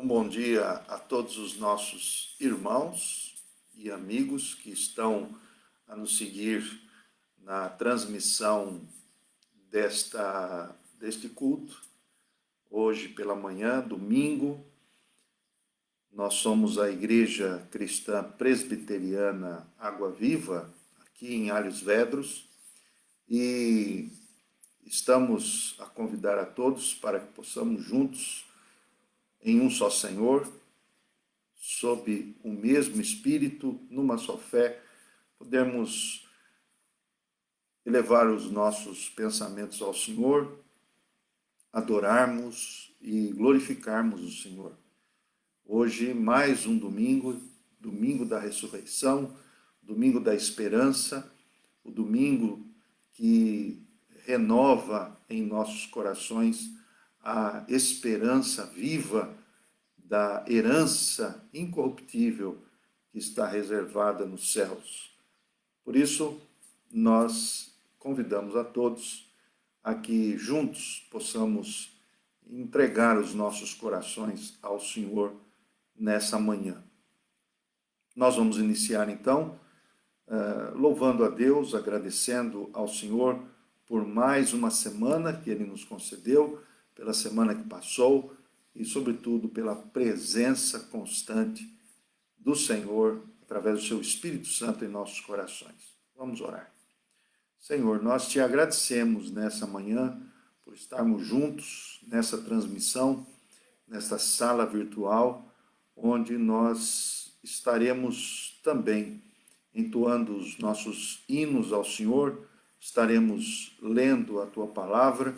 Bom dia a todos os nossos irmãos e amigos que estão a nos seguir na transmissão deste culto. Hoje pela manhã, domingo, nós somos a Igreja Cristã Presbiteriana Água Viva, aqui em Alhos Vedros, e estamos a convidar a todos para que possamos juntos, em um só Senhor, sob o mesmo Espírito, numa só fé, podermos elevar os nossos pensamentos ao Senhor, adorarmos e glorificarmos o Senhor. Hoje, mais um domingo, domingo da ressurreição, domingo da esperança, o domingo que renova em nossos corações a esperança viva da herança incorruptível que está reservada nos céus. Por isso, nós convidamos a todos a que juntos possamos entregar os nossos corações ao Senhor nessa manhã. Nós vamos iniciar então louvando a Deus, agradecendo ao Senhor por mais uma semana que Ele nos concedeu, pela semana que passou e, sobretudo, pela presença constante do Senhor através do seu Espírito Santo em nossos corações. Vamos orar. Senhor, nós te agradecemos nessa manhã por estarmos juntos nessa transmissão, nesta sala virtual, onde nós estaremos também entoando os nossos hinos ao Senhor, estaremos lendo a tua palavra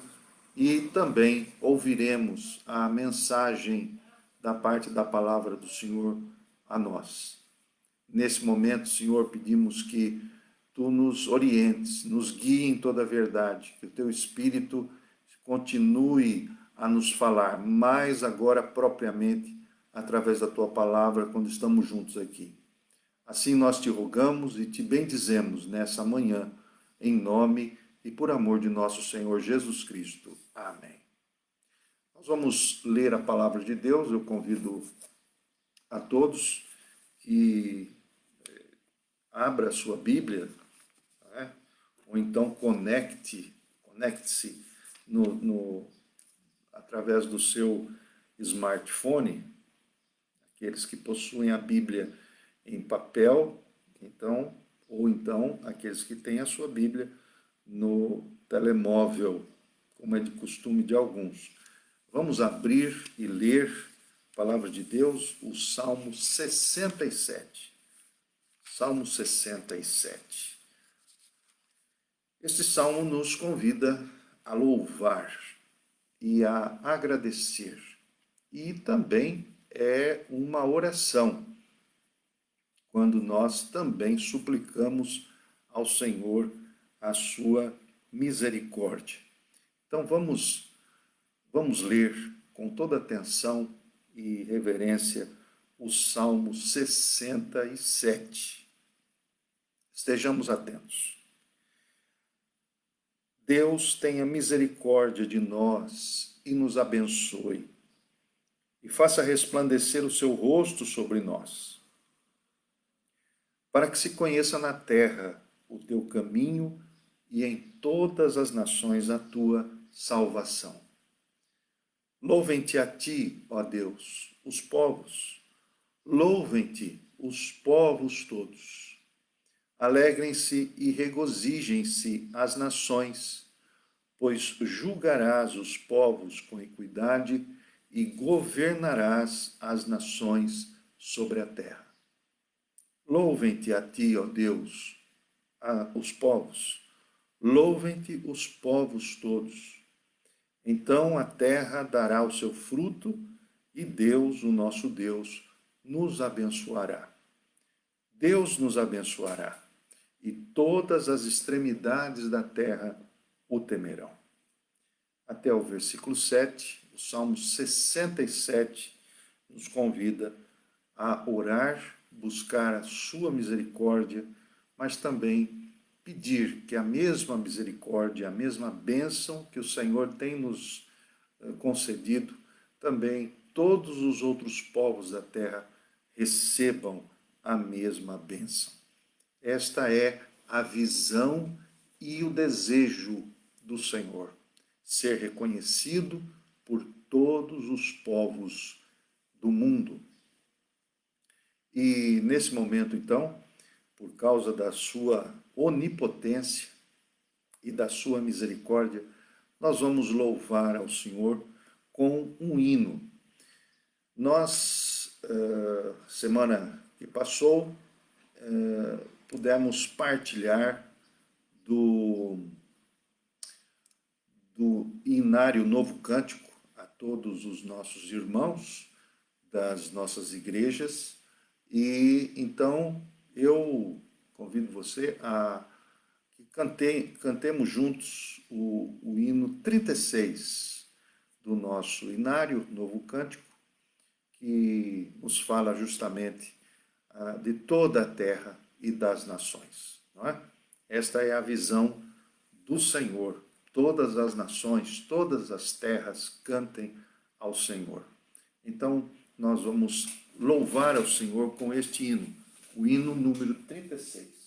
e também ouviremos a mensagem da parte da palavra do Senhor a nós. Nesse momento, Senhor, pedimos que tu nos orientes, nos guie em toda a verdade, que o teu Espírito continue a nos falar, mais agora propriamente através da tua palavra, quando estamos juntos aqui. Assim nós te rogamos e te bendizemos nessa manhã, em nome e por amor de nosso Senhor Jesus Cristo. Amém. Nós vamos ler a palavra de Deus. Eu convido a todos que abra a sua Bíblia, né? Ou então conecte-se através do seu smartphone, aqueles que possuem a Bíblia em papel, ou então aqueles que têm a sua Bíblia no telemóvel, como é de costume de alguns. Vamos abrir e ler a palavra de Deus, o Salmo 67. Salmo 67. Este salmo nos convida a louvar e a agradecer. E também é uma oração, quando nós também suplicamos ao Senhor a sua misericórdia. Então vamos ler com toda atenção e reverência o Salmo 67. Estejamos atentos. Deus tenha misericórdia de nós e nos abençoe, e faça resplandecer o seu rosto sobre nós, para que se conheça na terra o teu caminho e em todas as nações a tua salvação. Louvem-te a ti, ó Deus, os povos. Louvem-te os povos todos. Alegrem-se e regozijem-se as nações, pois julgarás os povos com equidade e governarás as nações sobre a terra. Louvem-te a ti, ó Deus, os povos. Louvem-te os povos todos. Então a terra dará o seu fruto e Deus, o nosso Deus, nos abençoará. Deus nos abençoará e todas as extremidades da terra o temerão. Até o versículo 7, o Salmo 67 nos convida a orar, buscar a sua misericórdia, mas também pedir que a mesma misericórdia, a mesma bênção que o Senhor tem nos concedido, também todos os outros povos da terra recebam a mesma bênção. Esta é a visão e o desejo do Senhor, ser reconhecido por todos os povos do mundo. E nesse momento, então, por causa da sua onipotência e da sua misericórdia, nós vamos louvar ao Senhor com um hino. Nós, semana que passou, pudemos partilhar do Inário Novo Cântico a todos os nossos irmãos das nossas igrejas, e então eu convido você a que cantemos juntos o hino 36 do nosso Inário Novo Cântico, que nos fala justamente de toda a terra e das nações. Não é? Esta é a visão do Senhor. Todas as nações, todas as terras cantem ao Senhor. Então, nós vamos louvar ao Senhor com este hino, o hino número 36.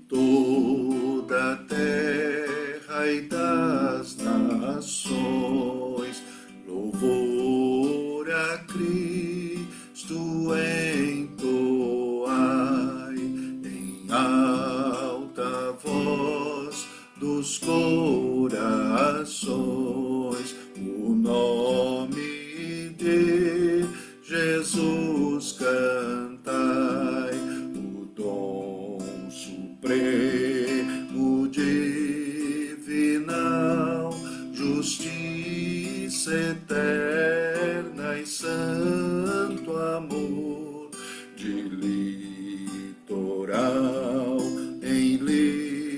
Toda a terra e das nações, louvor a Cristo entoai, em alta voz dos corações, o nome de Jesus cantai, o dom supremo divinal, justiça eterna e santo amor, de litoral em litoral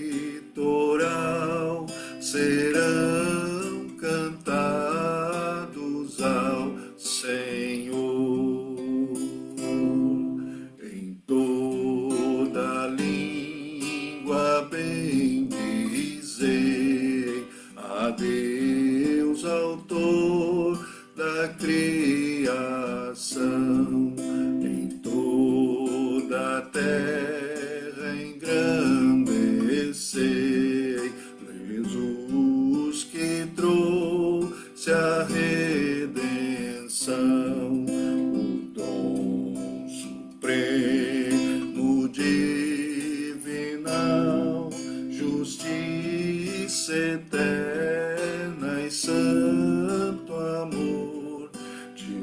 serão cantados ao Senhor. Em toda língua bendizei a Deus, autor da criação. Em toda a terra engrandecei Jesus que trouxe a redenção, o dom supremo divinal, justiça eterna e santo amor, de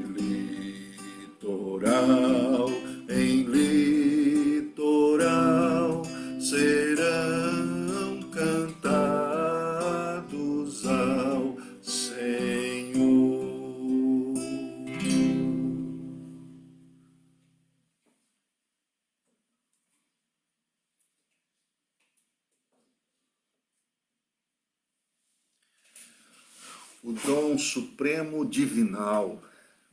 litoral em litoral serão cantados ao Senhor. O dom supremo divinal,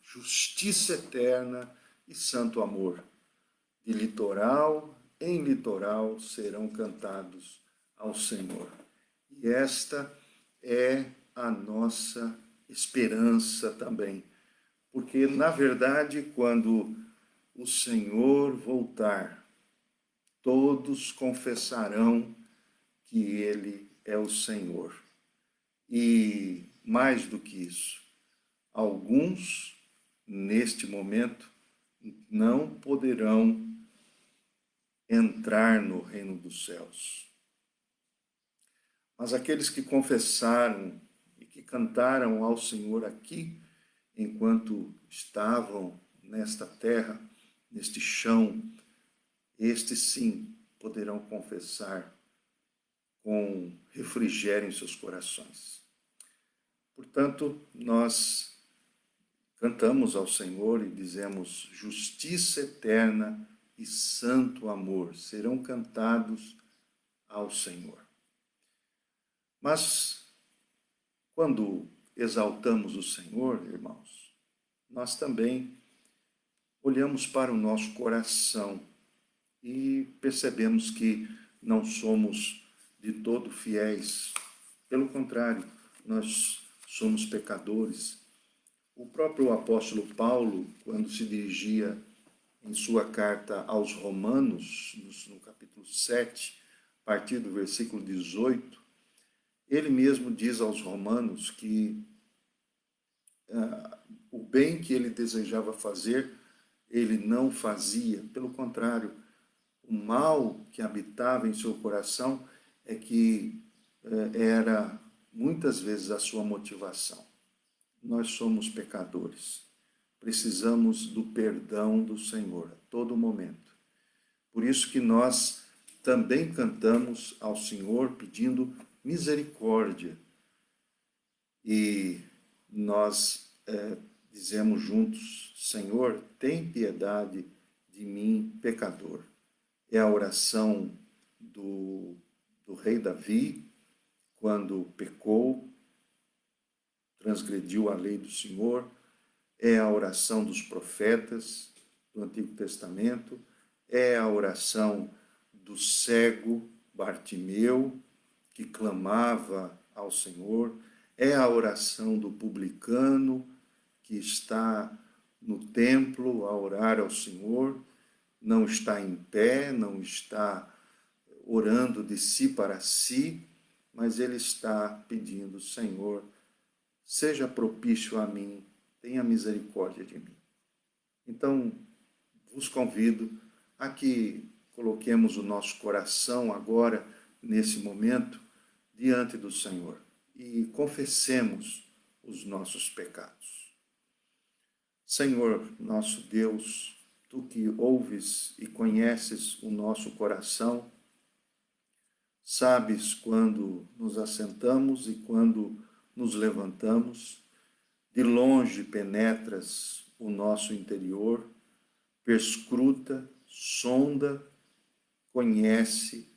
justiça eterna e santo amor, de litoral em litoral serão cantados ao Senhor. E esta é a nossa esperança também, porque, na verdade, quando o Senhor voltar, todos confessarão que Ele é o Senhor. E, mais do que isso, alguns, neste momento, não poderão entrar no reino dos céus. Mas aqueles que confessaram e que cantaram ao Senhor aqui, enquanto estavam nesta terra, neste chão, estes sim poderão confessar com refrigério em seus corações. Portanto, nós cantamos ao Senhor e dizemos: justiça eterna e santo amor serão cantados ao Senhor. Mas quando exaltamos o Senhor, irmãos, nós também olhamos para o nosso coração e percebemos que não somos de todo fiéis. Pelo contrário, nós somos pecadores. O próprio apóstolo Paulo, quando se dirigia em sua carta aos Romanos, no capítulo 7, a partir do versículo 18, ele mesmo diz aos romanos que o bem que ele desejava fazer, ele não fazia. Pelo contrário, o mal que habitava em seu coração é que era muitas vezes a sua motivação. Nós somos pecadores. Precisamos do perdão do Senhor a todo momento. Por isso que nós também cantamos ao Senhor pedindo misericórdia. E nós dizemos juntos: Senhor, tem piedade de mim, pecador. É a oração do rei Davi, quando pecou, transgrediu a lei do Senhor. É a oração dos profetas do Antigo Testamento. É a oração do cego Bartimeu, que clamava ao Senhor. É a oração do publicano, que está no templo a orar ao Senhor, não está em pé, não está orando de si para si, mas ele está pedindo: Senhor, seja propício a mim, tenha misericórdia de mim. Então, vos convido a que coloquemos o nosso coração agora, nesse momento, diante do Senhor e confessemos os nossos pecados. Senhor, nosso Deus, Tu que ouves e conheces o nosso coração, sabes quando nos assentamos e quando nos levantamos, de longe penetras o nosso interior, perscruta, sonda, conhece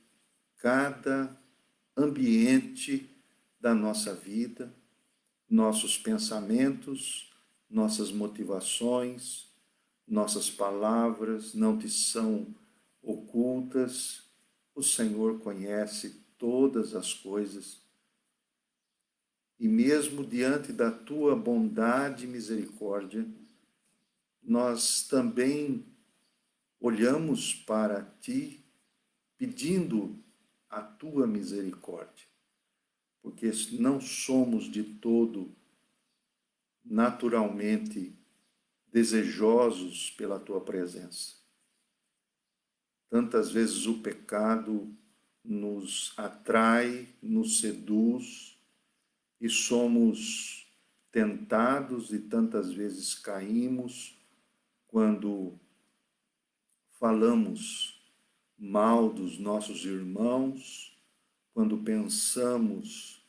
cada ambiente da nossa vida, nossos pensamentos, nossas motivações, nossas palavras não te são ocultas. O Senhor conhece todas as coisas. E mesmo diante da tua bondade e misericórdia, nós também olhamos para ti pedindo a tua misericórdia, porque não somos de todo naturalmente desejosos pela tua presença. Tantas vezes o pecado nos atrai, nos seduz e somos tentados e tantas vezes caímos quando falamos mal dos nossos irmãos, quando pensamos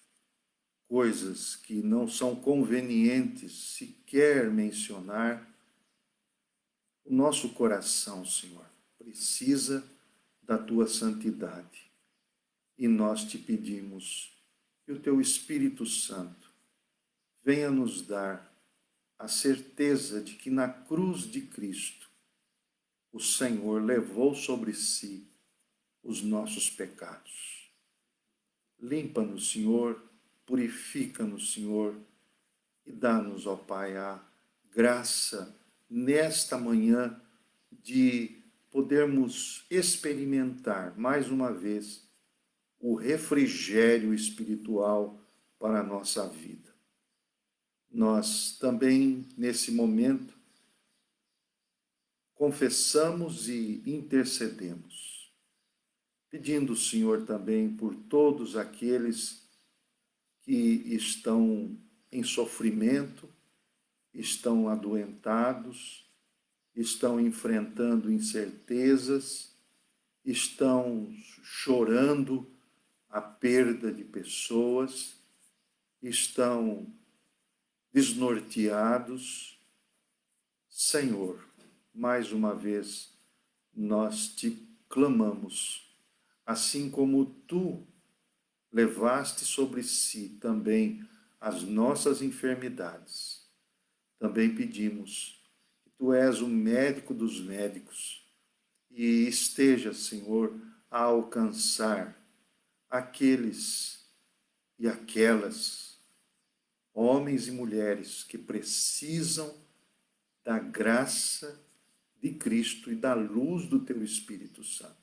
coisas que não são convenientes sequer mencionar. O nosso coração, Senhor, precisa da tua santidade. E nós te pedimos que o teu Espírito Santo venha nos dar a certeza de que na cruz de Cristo o Senhor levou sobre si os nossos pecados. Limpa-nos, Senhor, purifica-nos, Senhor, e dá-nos, ó Pai, a graça nesta manhã de podermos experimentar mais uma vez o refrigério espiritual para a nossa vida. Nós também, nesse momento, confessamos e intercedemos, pedindo, Senhor, também por todos aqueles que estão em sofrimento, estão adoentados, estão enfrentando incertezas, estão chorando a perda de pessoas, estão desnorteados. Senhor, mais uma vez nós te clamamos, assim como tu levaste sobre si também as nossas enfermidades. Também pedimos que tu és o médico dos médicos e esteja, Senhor, a alcançar aqueles e aquelas homens e mulheres que precisam da graça de Cristo e da luz do teu Espírito Santo.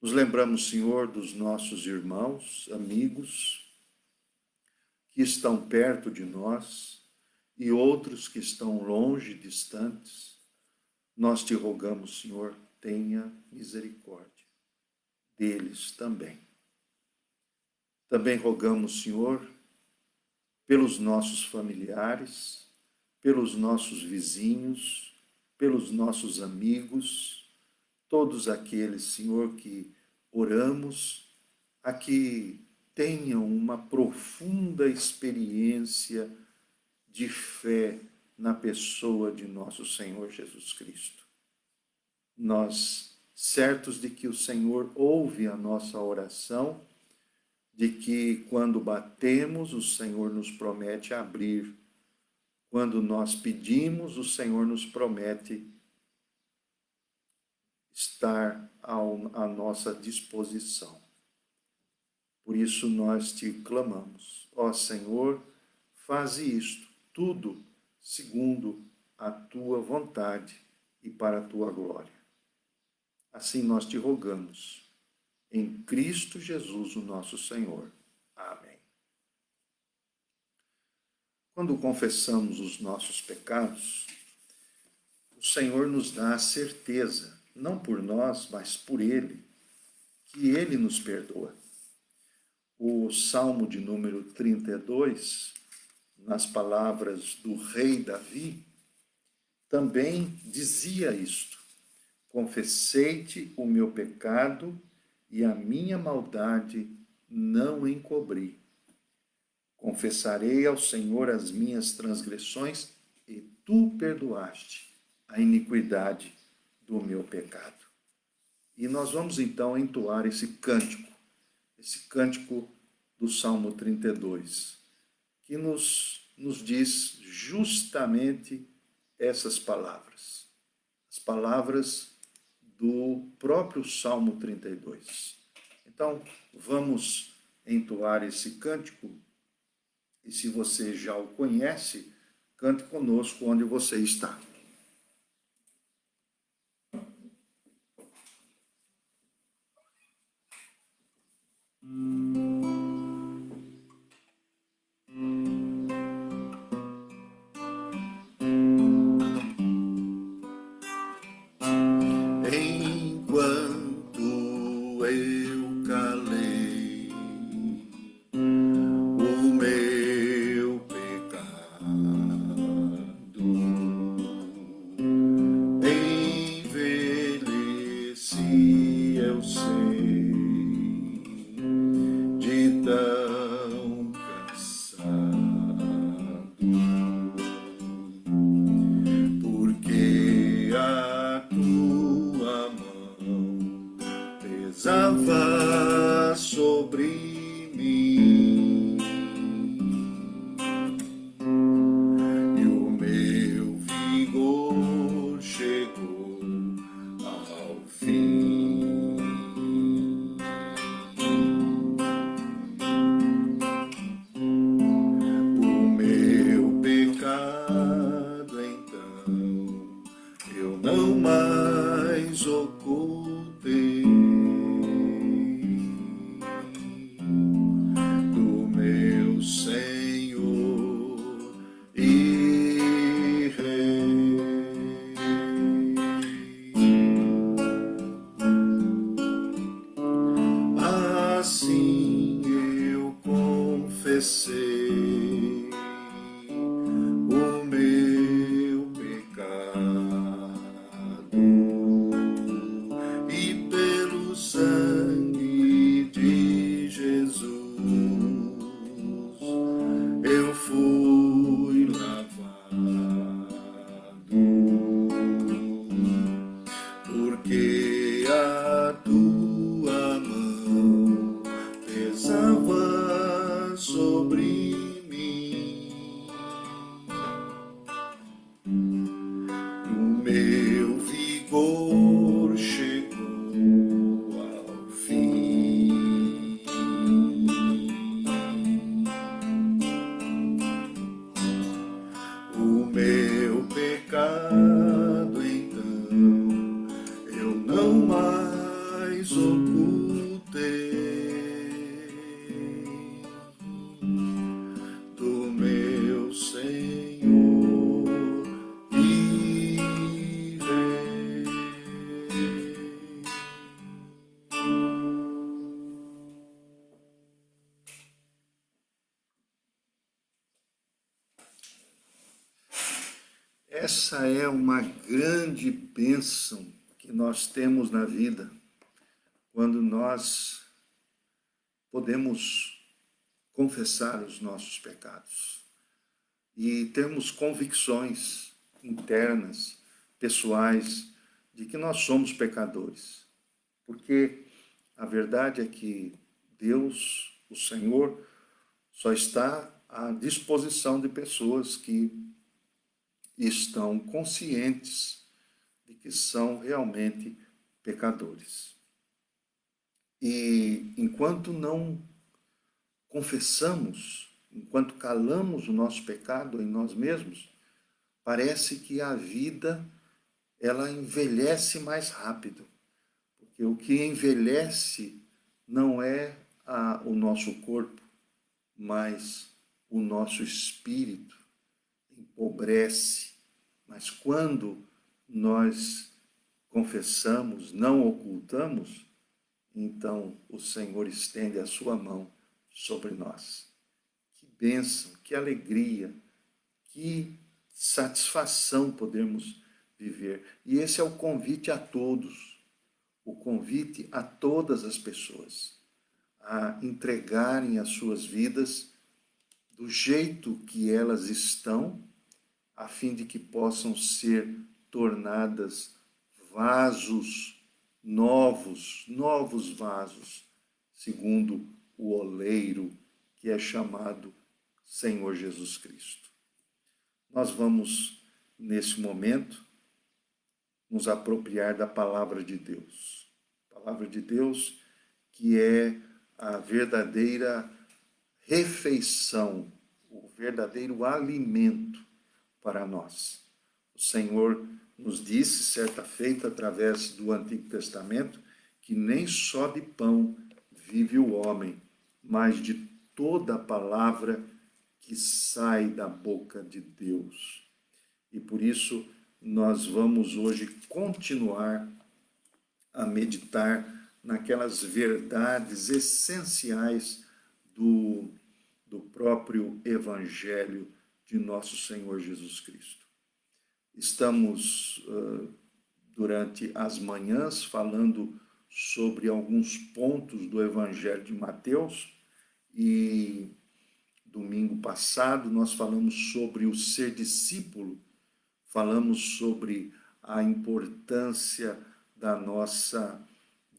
Nos lembramos, Senhor, dos nossos irmãos, amigos, que estão perto de nós e outros que estão longe, distantes. Nós te rogamos, Senhor, tenha misericórdia deles também. Também rogamos, Senhor, pelos nossos familiares, pelos nossos vizinhos, pelos nossos amigos, todos aqueles, Senhor, que oramos, a que tenham uma profunda experiência de fé na pessoa de nosso Senhor Jesus Cristo. Nós, certos de que o Senhor ouve a nossa oração, de que quando batemos, o Senhor nos promete abrir. Quando nós pedimos, o Senhor nos promete estar à nossa disposição. Por isso nós te clamamos. Ó Senhor, faze isto, tudo segundo a tua vontade e para a tua glória. Assim nós te rogamos. Em Cristo Jesus, o nosso Senhor. Amém. Quando confessamos os nossos pecados, o Senhor nos dá a certeza, não por nós, mas por Ele, que Ele nos perdoa. O Salmo de número 32, nas palavras do rei Davi, também dizia isto: confessei-te o meu pecado e a minha maldade não encobri. Confessarei ao Senhor as minhas transgressões e tu perdoaste a iniquidade do meu pecado. E nós vamos então entoar esse cântico do Salmo 32, que nos diz justamente essas palavras, as palavras do próprio Salmo 32. Então, vamos entoar esse cântico, e se você já o conhece, cante conosco onde você está. Pesava sobre mim e o meu vigor chegou ao fim. O meu pecado então eu não mais ocultei. essa é uma grande bênção que nós temos na vida, quando nós podemos confessar os nossos pecados e termos convicções internas, pessoais, de que nós somos pecadores. Porque a verdade é que Deus, o Senhor, só está à disposição de pessoas que estão conscientes de que são realmente pecadores. E enquanto não confessamos, enquanto calamos o nosso pecado em nós mesmos, parece que a vida ela envelhece mais rápido. Porque o que envelhece não é o nosso corpo, mas o nosso espírito empobrece. Mas quando nós confessamos, não ocultamos, então o Senhor estende a sua mão sobre nós. Que bênção, que alegria, que satisfação podemos viver. E esse é o convite a todos, o convite a todas as pessoas a entregarem as suas vidas do jeito que elas estão, a fim de que possam ser tornadas vasos novos, novos vasos, segundo o oleiro que é chamado Senhor Jesus Cristo. Nós vamos, nesse momento, nos apropriar da palavra de Deus. A palavra de Deus que é a verdadeira refeição, o verdadeiro alimento para nós. O Senhor nos disse, certa feita, através do Antigo Testamento, que nem só de pão vive o homem, mas de toda a palavra que sai da boca de Deus. E por isso nós vamos hoje continuar a meditar naquelas verdades essenciais do próprio Evangelho de nosso Senhor Jesus Cristo. Estamos, durante as manhãs, falando sobre alguns pontos do Evangelho de Mateus, e domingo passado nós falamos sobre o ser discípulo, falamos sobre a importância da nossa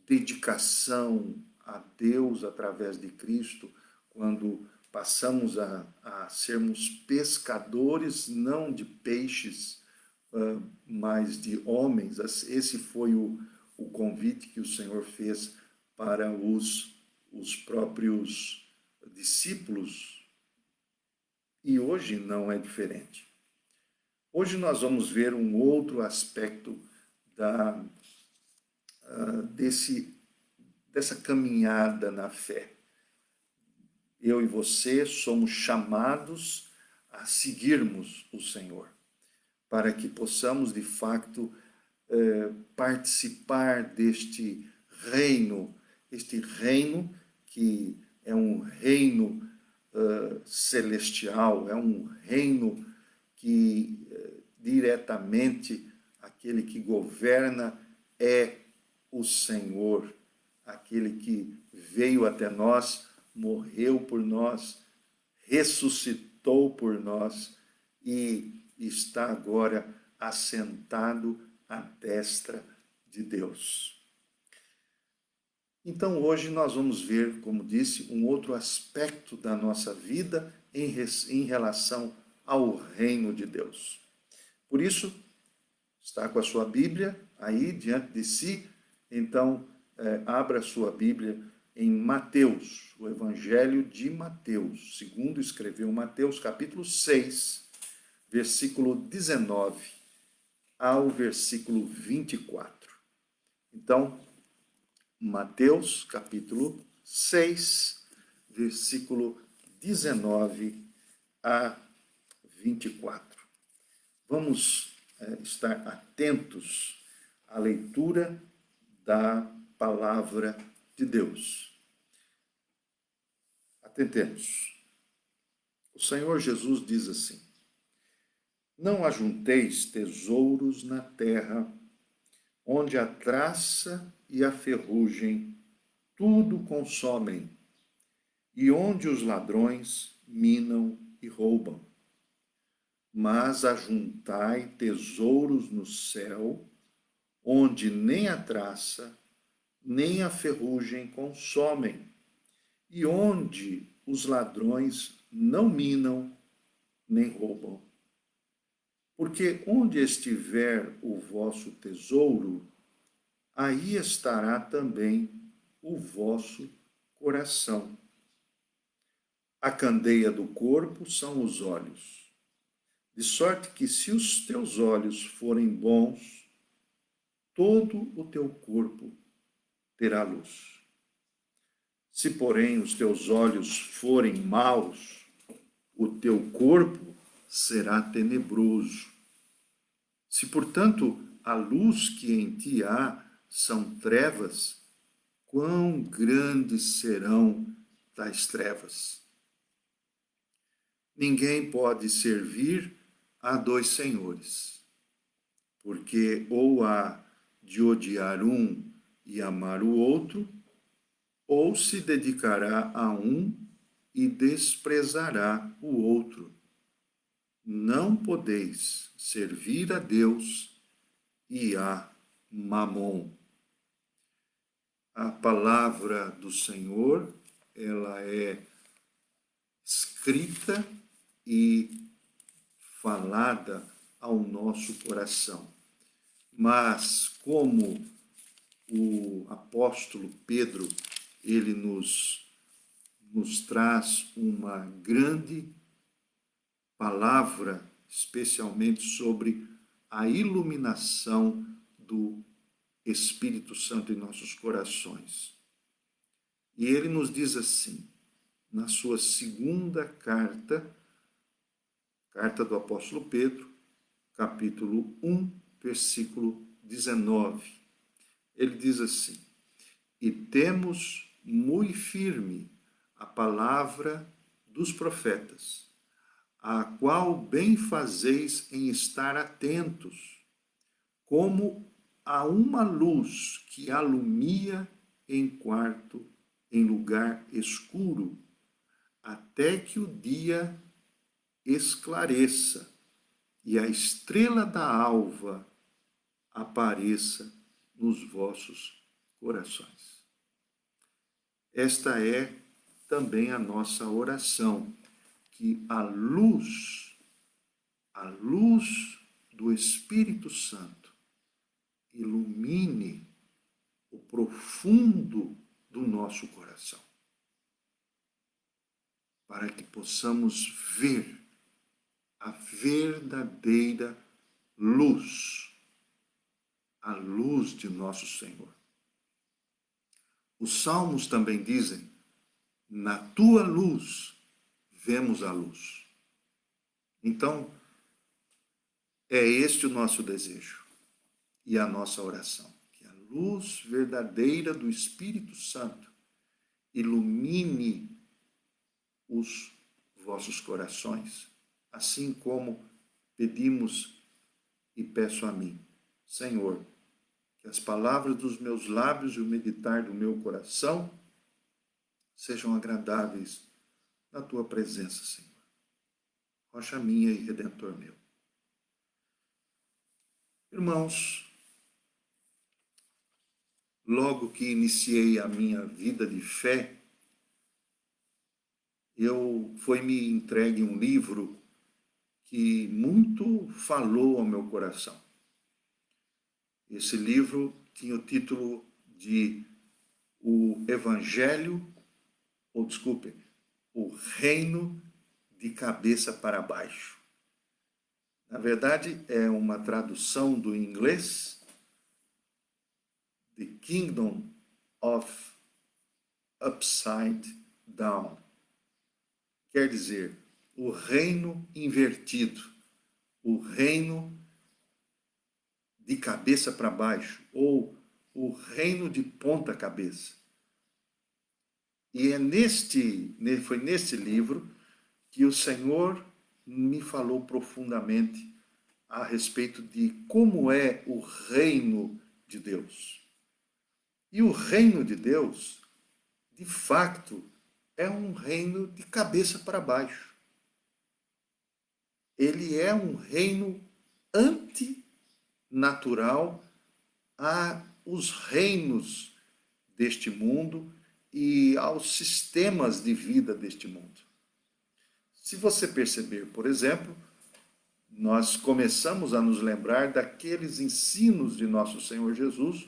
dedicação a Deus através de Cristo, quando passamos a sermos pescadores, não de peixes, mas de homens. Esse foi o convite que o Senhor fez para os próprios discípulos. E hoje não é diferente. Hoje nós vamos ver um outro aspecto dessa caminhada na fé. Eu e você somos chamados a seguirmos o Senhor, para que possamos, de fato, participar deste reino, este reino que é um reino celestial, é um reino que diretamente aquele que governa é o Senhor, aquele que veio até nós, morreu por nós, ressuscitou por nós e está agora assentado à destra de Deus. Então hoje nós vamos ver, como disse, um outro aspecto da nossa vida em relação ao reino de Deus. Por isso, está com a sua Bíblia aí diante de si, então abra a sua Bíblia em Mateus, o Evangelho de Mateus, segundo escreveu Mateus, capítulo 6, versículo 19 ao versículo 24. Então, Mateus, capítulo 6, versículo 19 a 24. Vamos estar atentos à leitura da palavra de Deus. Atentemos. O Senhor Jesus diz assim: Não ajunteis tesouros na terra, onde a traça e a ferrugem tudo consomem, e onde os ladrões minam e roubam. Mas ajuntai tesouros no céu, onde nem a traça, nem a ferrugem consomem, e onde os ladrões não minam nem roubam. Porque onde estiver o vosso tesouro, aí estará também o vosso coração. A candeia do corpo são os olhos. De sorte que, se os teus olhos forem bons, todo o teu corpo terá luz. Se, porém, os teus olhos forem maus, o teu corpo será tenebroso. Se, portanto, a luz que em ti há são trevas, quão grandes serão tais trevas? Ninguém pode servir a dois senhores, porque ou há de odiar um e amar o outro, ou se dedicará a um e desprezará o outro. Não podeis servir a Deus e a Mamon. A palavra do Senhor, ela é escrita e falada ao nosso coração. Mas como o apóstolo Pedro, ele nos traz uma grande palavra, especialmente sobre a iluminação do Espírito Santo em nossos corações. E ele nos diz assim, na sua segunda carta, carta do apóstolo Pedro, capítulo 1, versículo 19. Ele diz assim: e temos muito firme a palavra dos profetas, a qual bem fazeis em estar atentos, como a uma luz que alumia em quarto, em lugar escuro, até que o dia esclareça e a estrela da alva apareça nos vossos corações. Esta é também a nossa oração, que a luz do Espírito Santo ilumine o profundo do nosso coração, para que possamos ver a verdadeira luz, a luz de nosso Senhor. Os salmos também dizem: na tua luz vemos a luz. Então, é este o nosso desejo e a nossa oração, que a luz verdadeira do Espírito Santo ilumine os vossos corações, assim como pedimos e peço a mim, Senhor, que as palavras dos meus lábios e o meditar do meu coração sejam agradáveis na tua presença, Senhor. Rocha minha e Redentor meu. Irmãos, logo que iniciei a minha vida de fé, foi-me entregue um livro que muito falou ao meu coração. Esse livro tinha o título de O Reino de Cabeça para Baixo. Na verdade, é uma tradução do inglês, The Kingdom of Upside Down. Quer dizer, o reino invertido, o reino de cabeça para baixo, ou o reino de ponta cabeça. E foi neste livro que o Senhor me falou profundamente a respeito de como é o reino de Deus. E o reino de Deus, de fato, é um reino de cabeça para baixo. Ele é um reino antinatural aos reinos deste mundo e aos sistemas de vida deste mundo. Se você perceber, por exemplo, nós começamos a nos lembrar daqueles ensinos de nosso Senhor Jesus,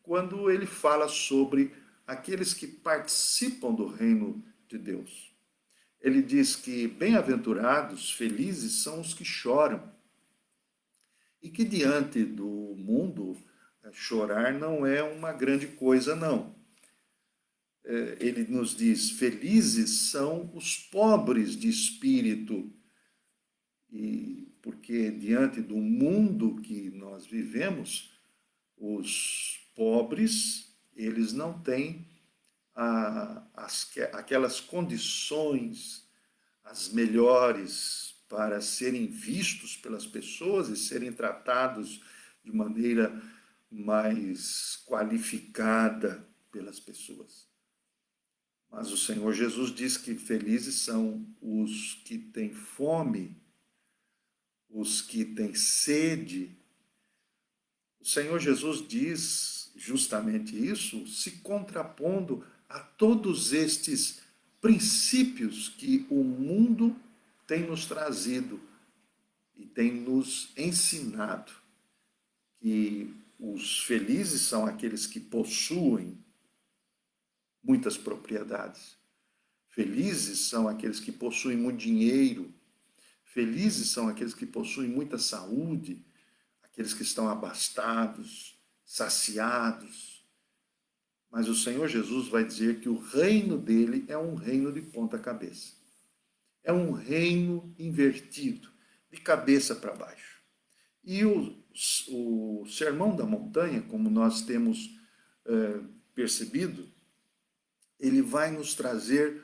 quando ele fala sobre aqueles que participam do reino de Deus. Ele diz que bem-aventurados, felizes são os que choram, e que diante do mundo, chorar não é uma grande coisa, não. Ele nos diz, felizes são os pobres de espírito, e porque diante do mundo que nós vivemos, os pobres, eles não têm aquelas condições, as melhores para serem vistos pelas pessoas e serem tratados de maneira mais qualificada pelas pessoas. Mas o Senhor Jesus diz que felizes são os que têm fome, os que têm sede. O Senhor Jesus diz justamente isso, se contrapondo a todos estes princípios que o mundo tem nos trazido e tem nos ensinado, que os felizes são aqueles que possuem muitas propriedades. Felizes são aqueles que possuem muito dinheiro. Felizes são aqueles que possuem muita saúde, aqueles que estão abastados, saciados. Mas o Senhor Jesus vai dizer que o reino dele é um reino de ponta cabeça. É um reino invertido, de cabeça para baixo. E o Sermão da Montanha, como nós temos percebido, ele vai nos trazer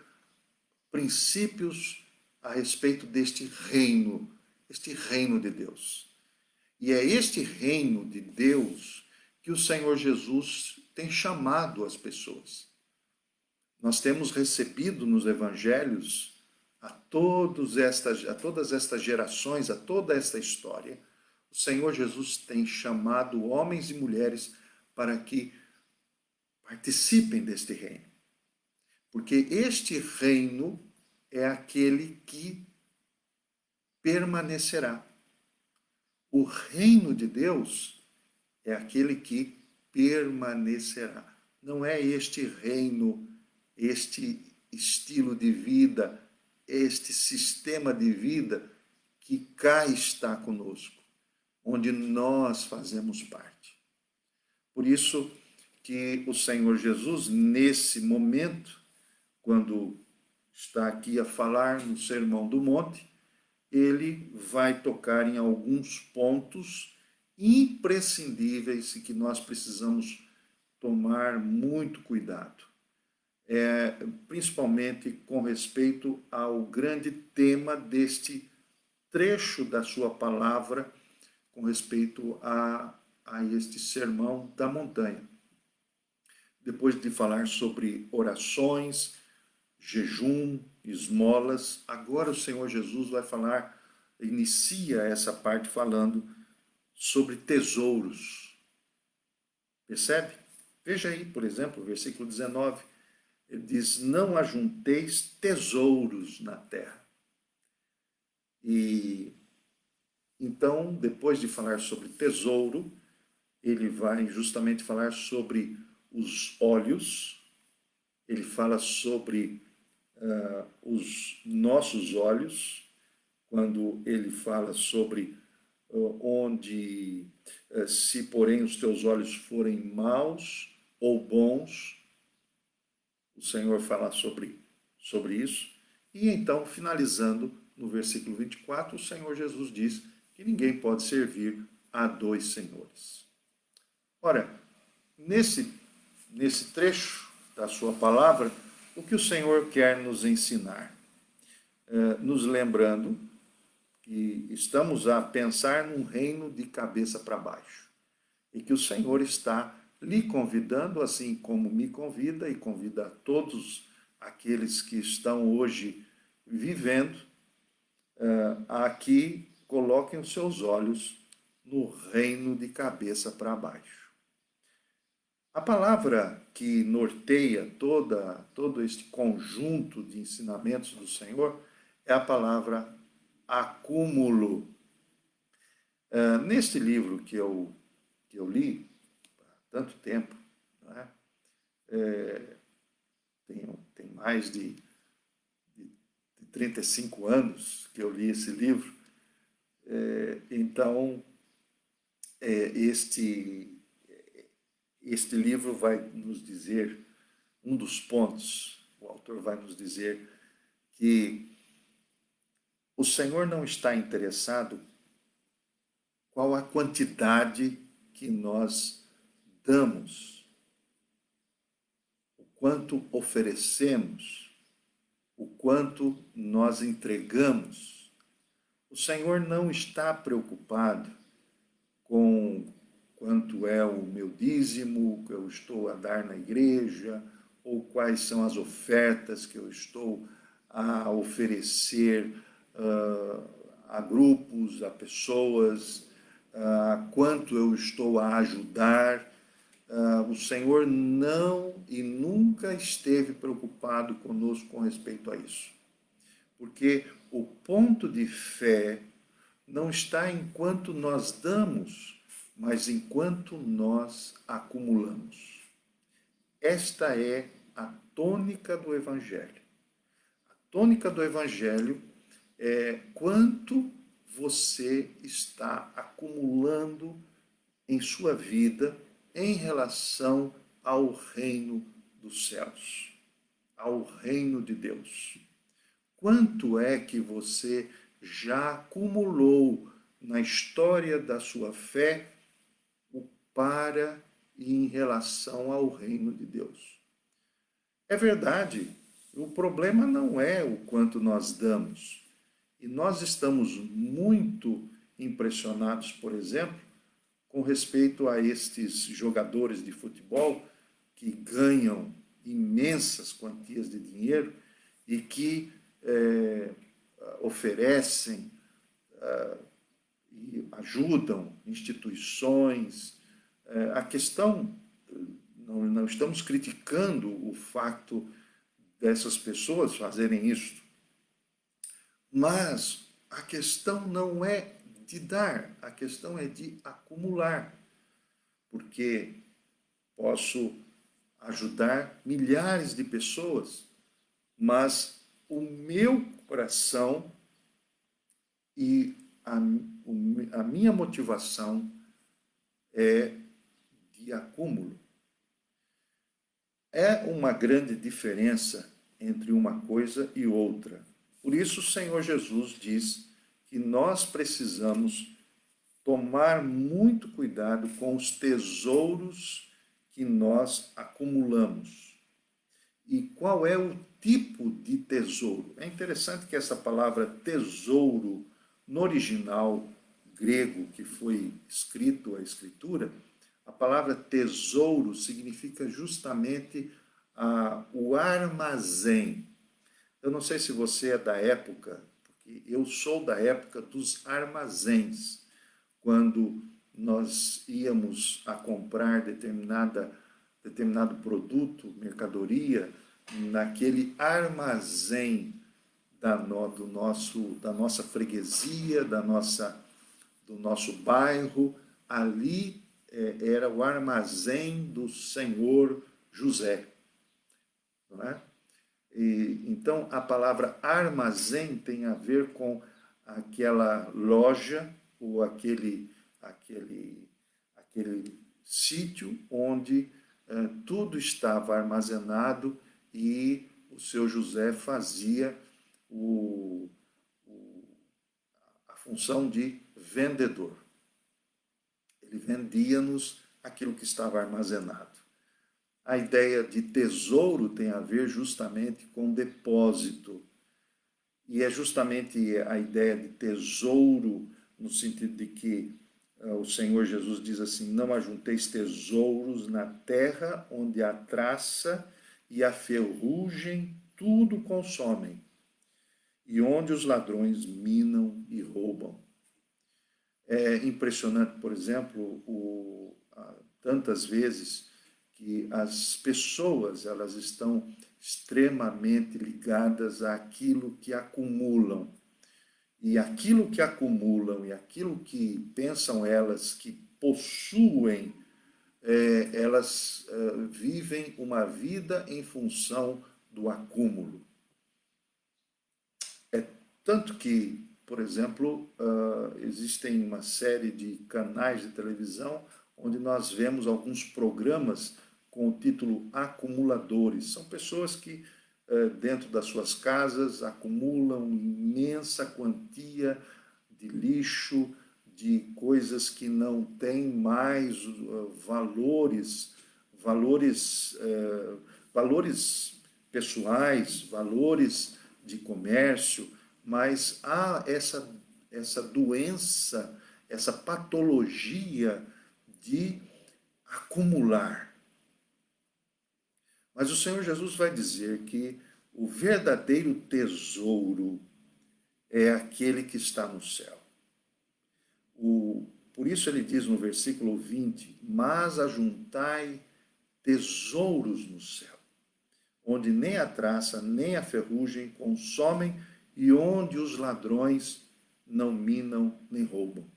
princípios a respeito deste reino, este reino de Deus. E é este reino de Deus que o Senhor Jesus tem chamado as pessoas. Nós temos recebido nos evangelhos a todas estas gerações, a toda esta história, o Senhor Jesus tem chamado homens e mulheres para que participem deste reino. Porque este reino é aquele que permanecerá. O reino de Deus é aquele que permanecerá. Não é este reino, este estilo de vida, este sistema de vida que cá está conosco, onde nós fazemos parte. Por isso que o Senhor Jesus, nesse momento, quando está aqui a falar no Sermão do Monte, ele vai tocar em alguns pontos imprescindíveis e que nós precisamos tomar muito cuidado. Principalmente com respeito ao grande tema deste trecho da sua palavra, com respeito a este sermão da montanha. Depois de falar sobre orações, jejum, esmolas, agora o Senhor Jesus vai falar, inicia essa parte falando sobre tesouros. Percebe? Veja aí, por exemplo, o versículo 19. Ele diz, não ajunteis tesouros na terra. E então, depois de falar sobre tesouro, ele vai justamente falar sobre os olhos, ele fala sobre os nossos olhos, quando ele fala sobre onde, se porém os teus olhos forem maus ou bons, o Senhor fala sobre isso. E então, finalizando no versículo 24, o Senhor Jesus diz que ninguém pode servir a dois senhores. Ora, nesse trecho da sua palavra, o que o Senhor quer nos ensinar? Nos lembrando que estamos a pensar num reino de cabeça para baixo. E que o Senhor está lhe convidando, assim como me convida e convida a todos aqueles que estão hoje vivendo, a que coloquem os seus olhos no reino de cabeça para baixo. A palavra que norteia todo este conjunto de ensinamentos do Senhor é a palavra acúmulo. Neste livro que eu li há tanto tempo, não é? Tem mais de 35 anos que eu li esse livro, então este livro vai nos dizer, um dos pontos, o autor vai nos dizer que o Senhor não está interessado qual a quantidade que nós damos, o quanto oferecemos, o quanto nós entregamos. O Senhor não está preocupado com quanto é o meu dízimo que eu estou a dar na igreja, ou quais são as ofertas que eu estou a oferecer a grupos, a pessoas, quanto eu estou a ajudar. O Senhor não e nunca esteve preocupado conosco com respeito a isso. Porque o ponto de fé não está em quanto nós damos, mas em quanto nós acumulamos. Esta é a tônica do Evangelho. A tônica do Evangelho é quanto você está acumulando em sua vida em relação ao reino dos céus, ao reino de Deus. Quanto é que você já acumulou na história da sua fé para e em relação ao reino de Deus? É verdade, o problema não é o quanto nós damos. E nós estamos muito impressionados, por exemplo, com respeito a estes jogadores de futebol que ganham imensas quantias de dinheiro e que oferecem e ajudam instituições. A questão, não estamos criticando o fato dessas pessoas fazerem isso, mas a questão não é de dar, a questão é de acumular, porque posso ajudar milhares de pessoas, mas o meu coração e a minha motivação é de acúmulo. É uma grande diferença entre uma coisa e outra. Por isso o Senhor Jesus diz que nós precisamos tomar muito cuidado com os tesouros que nós acumulamos. E qual é o tipo de tesouro? É interessante que essa palavra tesouro, no original grego que foi escrito a escritura, a palavra tesouro significa justamente o armazém. Eu não sei se você é da época, porque eu sou da época dos armazéns, quando nós íamos a comprar determinado produto, mercadoria, naquele armazém da nossa freguesia, do nosso bairro. Ali era o armazém do senhor José, não é? Então, a palavra armazém tem a ver com aquela loja ou aquele sítio onde tudo estava armazenado e o seu José fazia a função de vendedor. Ele vendia-nos aquilo que estava armazenado. A ideia de tesouro tem a ver justamente com depósito. E é justamente a ideia de tesouro, no sentido de que o Senhor Jesus diz assim: não ajunteis tesouros na terra, onde a traça e a ferrugem tudo consomem, e onde os ladrões minam e roubam. É impressionante, por exemplo, tantas vezes que as pessoas elas estão extremamente ligadas àquilo que acumulam. E aquilo que acumulam e aquilo que pensam elas que possuem, elas vivem uma vida em função do acúmulo. É tanto que, por exemplo, existem uma série de canais de televisão onde nós vemos alguns programas com o título Acumuladores. São pessoas que, dentro das suas casas, acumulam imensa quantia de lixo, de coisas que não têm mais valores pessoais, valores de comércio, mas há essa doença, essa patologia de acumular. Mas o Senhor Jesus vai dizer que o verdadeiro tesouro é aquele que está no céu. Por isso ele diz no versículo 20: mas ajuntai tesouros no céu, onde nem a traça nem a ferrugem consomem e onde os ladrões não minam nem roubam.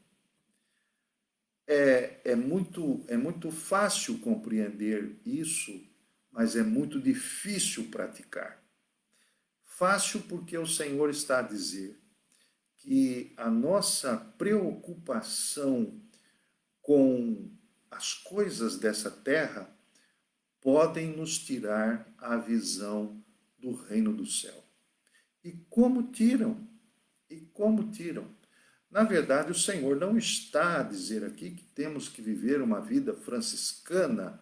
É muito fácil compreender isso, mas é muito difícil praticar. Fácil porque o Senhor está a dizer que a nossa preocupação com as coisas dessa terra podem nos tirar a visão do reino do céu. E como tiram? E como tiram? Na verdade, o Senhor não está a dizer aqui que temos que viver uma vida franciscana,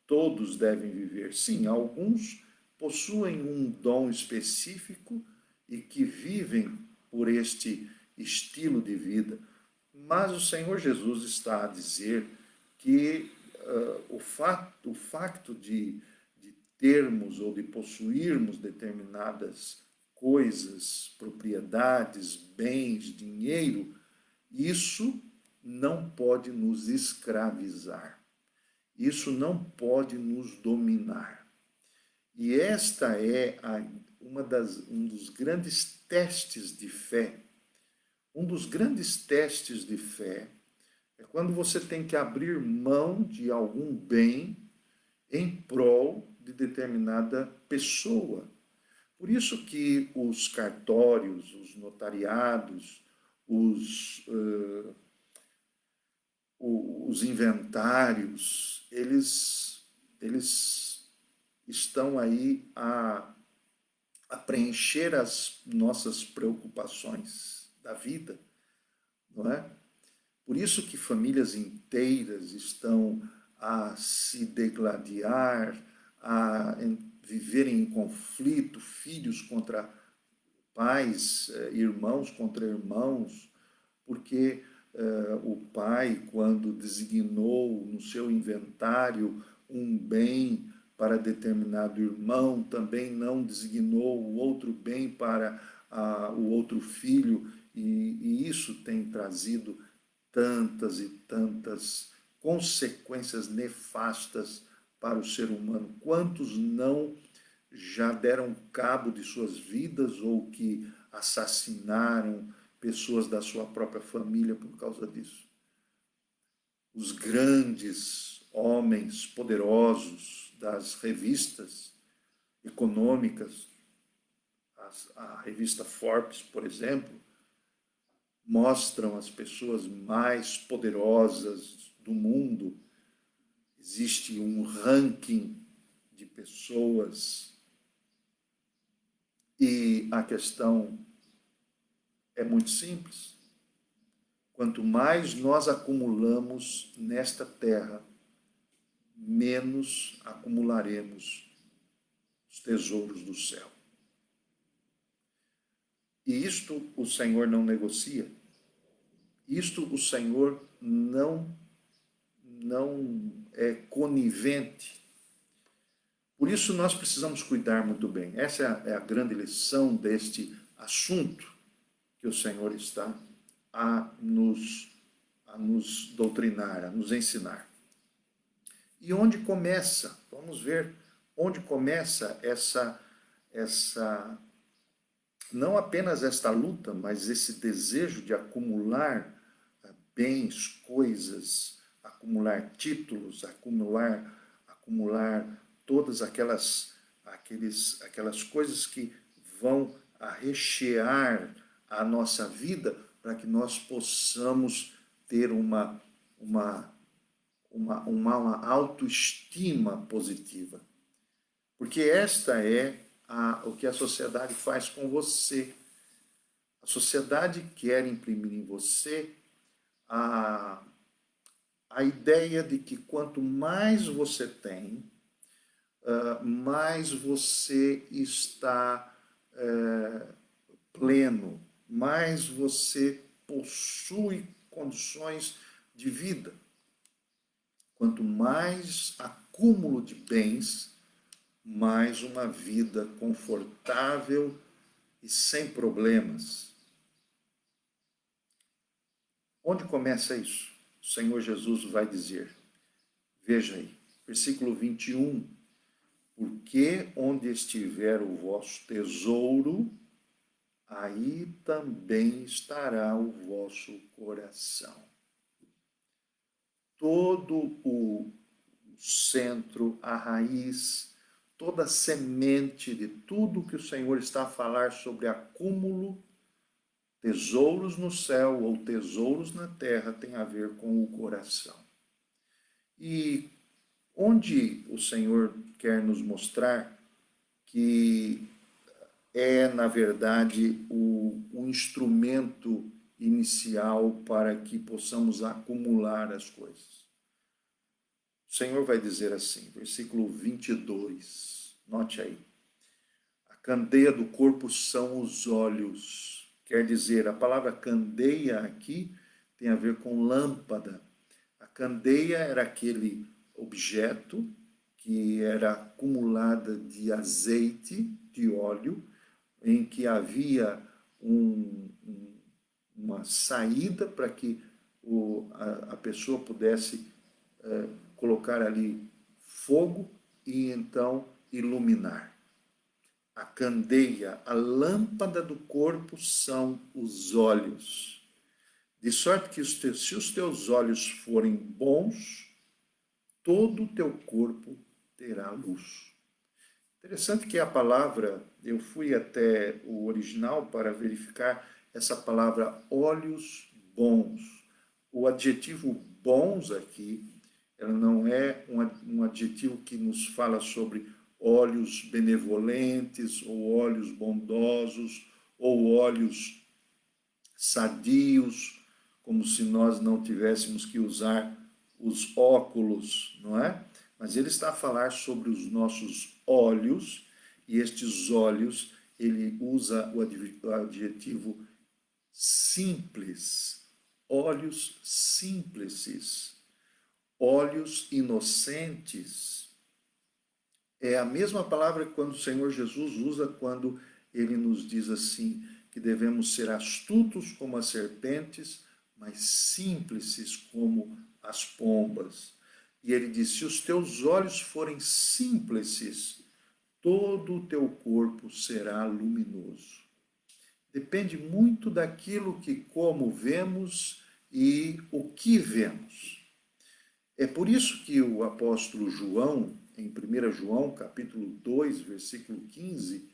todos devem viver. Sim, alguns possuem um dom específico e que vivem por este estilo de vida. Mas o Senhor Jesus está a dizer que o facto de termos ou de possuirmos determinadas coisas, propriedades, bens, dinheiro, isso não pode nos escravizar. Isso não pode nos dominar. E esta é um dos grandes testes de fé. Um dos grandes testes de fé é quando você tem que abrir mão de algum bem em prol de determinada pessoa. Por isso que os cartórios, os notariados, os inventários, eles estão aí a preencher as nossas preocupações da vida, não é? Por isso que famílias inteiras estão a se degladiar, a viverem em conflito, filhos contra pais, irmãos contra irmãos, porque o pai, quando designou no seu inventário um bem para determinado irmão, também não designou o outro bem para o outro filho, e isso tem trazido tantas e tantas consequências nefastas para o ser humano. Quantos não já deram cabo de suas vidas ou que assassinaram pessoas da sua própria família por causa disso? Os grandes homens poderosos das revistas econômicas, a revista Forbes, por exemplo, mostram as pessoas mais poderosas do mundo. Existe um ranking de pessoas e a questão é muito simples. Quanto mais nós acumulamos nesta terra, menos acumularemos os tesouros do céu. E isto o Senhor não negocia. Isto o Senhor não é conivente. Por isso nós precisamos cuidar muito bem. Essa é a grande lição deste assunto que o Senhor está a nos doutrinar, a nos ensinar. E onde começa? Vamos ver onde começa essa não apenas esta luta, mas esse desejo de acumular bens, coisas, acumular títulos, acumular todas aquelas coisas que vão a rechear a nossa vida para que nós possamos ter uma autoestima positiva. Porque esta é o que a sociedade faz com você. A sociedade quer imprimir em você a ideia de que quanto mais você tem, mais você está pleno, mais você possui condições de vida. Quanto mais acúmulo de bens, mais uma vida confortável e sem problemas. Onde começa isso? O Senhor Jesus vai dizer, veja aí, versículo 21, porque onde estiver o vosso tesouro, aí também estará o vosso coração. Todo o centro, a raiz, toda a semente de tudo que o Senhor está a falar sobre acúmulo, tesouros no céu ou tesouros na terra, tem a ver com o coração. E onde o Senhor quer nos mostrar que é, na verdade, o instrumento inicial para que possamos acumular as coisas. O Senhor vai dizer assim, versículo 22, note aí. A candeia do corpo são os olhos. Quer dizer, a palavra candeia aqui tem a ver com lâmpada. A candeia era aquele objeto que era acumulada de azeite, de óleo, em que havia uma saída para que a pessoa pudesse colocar ali fogo e então iluminar. A candeia, a lâmpada do corpo são os olhos. De sorte que se os teus olhos forem bons, todo o teu corpo terá luz. Interessante que a palavra, eu fui até o original para verificar essa palavra olhos bons. O adjetivo bons aqui, ela não é um adjetivo que nos fala sobre olhos benevolentes, ou olhos bondosos, ou olhos sadios, como se nós não tivéssemos que usar os óculos, não é? Mas ele está a falar sobre os nossos olhos, e estes olhos, ele usa o adjetivo simples, olhos simples, olhos inocentes. É a mesma palavra que quando o Senhor Jesus usa quando ele nos diz assim, que devemos ser astutos como as serpentes, mas simples como as pombas. E ele diz, se os teus olhos forem simples, todo o teu corpo será luminoso. Depende muito daquilo que como vemos e o que vemos. É por isso que o apóstolo João, em 1 João, capítulo 2, versículo 15,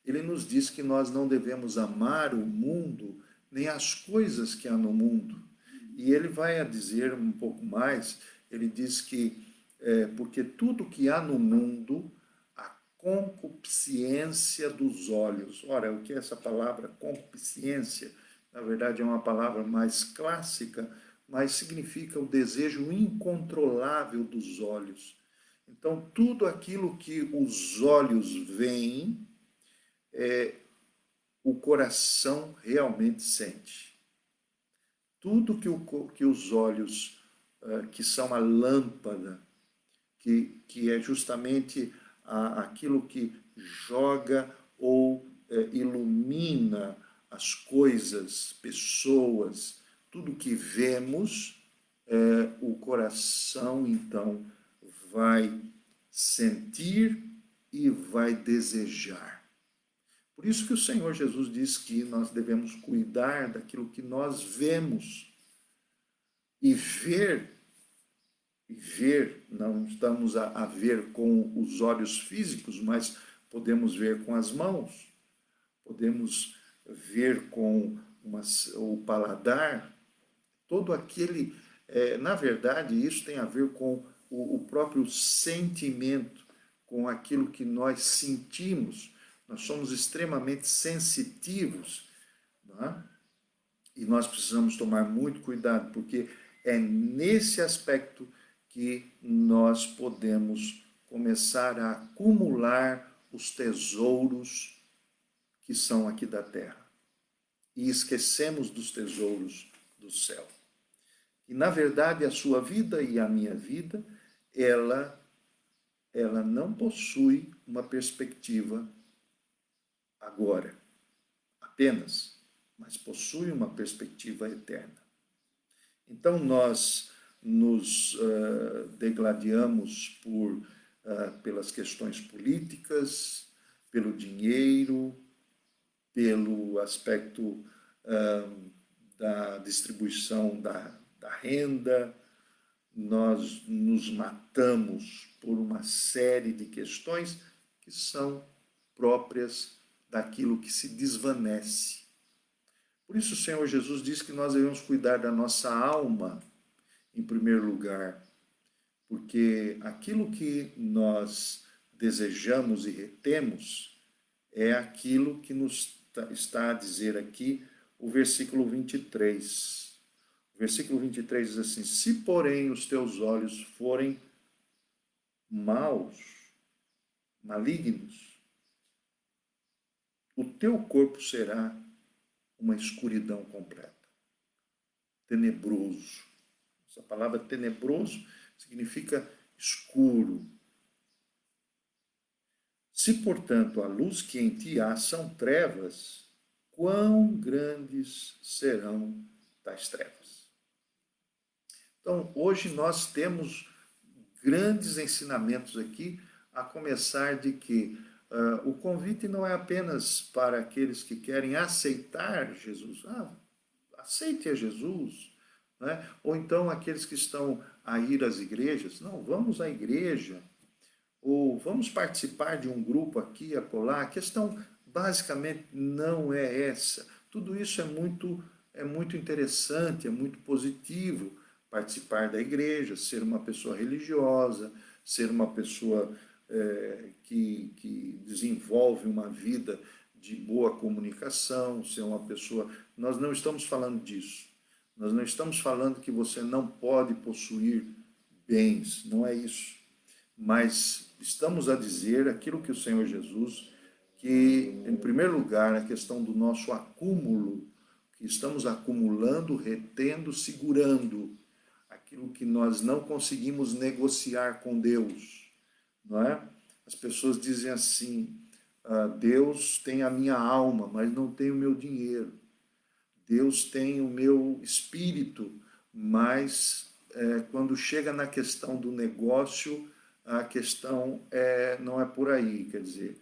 ele nos diz que nós não devemos amar o mundo, nem as coisas que há no mundo. E ele vai a dizer um pouco mais, ele diz que, porque tudo que há no mundo, a concupiscência dos olhos. Ora, o que é essa palavra concupiscência? Na verdade, é uma palavra mais clássica, mas significa o desejo incontrolável dos olhos. Então, tudo aquilo que os olhos veem o coração realmente sente. Tudo que os olhos, que são a lâmpada, que é justamente aquilo que joga ou ilumina as coisas, pessoas, tudo que vemos, o coração então vai sentir e vai desejar. Por isso que o Senhor Jesus diz que nós devemos cuidar daquilo que nós vemos e ver, não estamos a ver com os olhos físicos, mas podemos ver com as mãos, podemos ver com o paladar, todo aquele, na verdade, isso tem a ver com o próprio sentimento, com aquilo que nós sentimos. Nós somos extremamente sensitivos, não é? E nós precisamos tomar muito cuidado, porque é nesse aspecto que nós podemos começar a acumular os tesouros que são aqui da terra. E esquecemos dos tesouros do céu. E, na verdade, a sua vida e a minha vida, ela não possui uma perspectiva agora, apenas, mas possui uma perspectiva eterna. Então, nós nos degladiamos pelas questões políticas, pelo dinheiro, pelo aspecto da distribuição da renda, nós nos matamos por uma série de questões que são próprias daquilo que se desvanece. Por isso o Senhor Jesus diz que nós devemos cuidar da nossa alma em primeiro lugar, porque aquilo que nós desejamos e retemos é aquilo que nos está a dizer aqui o versículo 23. O versículo 23 diz assim: se porém os teus olhos forem maus, malignos, o teu corpo será uma escuridão completa, tenebroso. Essa palavra tenebroso significa escuro. Se, portanto, a luz que em ti há são trevas, quão grandes serão tais trevas? Então, hoje nós temos grandes ensinamentos aqui, a começar de que o convite não é apenas para aqueles que querem aceitar Jesus. Aceite a Jesus. Né? Ou então aqueles que estão a ir às igrejas. Não, vamos à igreja. Ou vamos participar de um grupo aqui, acolá. A questão basicamente não é essa. Tudo isso é muito interessante, é muito positivo. Participar da igreja, ser uma pessoa religiosa, ser uma pessoa que desenvolve uma vida de boa comunicação, ser uma pessoa... Nós não estamos falando disso. Nós não estamos falando que você não pode possuir bens, não é isso. Mas estamos a dizer aquilo que o Senhor Jesus, que, em primeiro lugar, a questão do nosso acúmulo, que estamos acumulando, retendo, segurando aquilo que nós não conseguimos negociar com Deus, não é? As pessoas dizem assim: Deus tem a minha alma, mas não tem o meu dinheiro. Deus tem o meu espírito, mas quando chega na questão do negócio, a questão não é por aí. Quer dizer,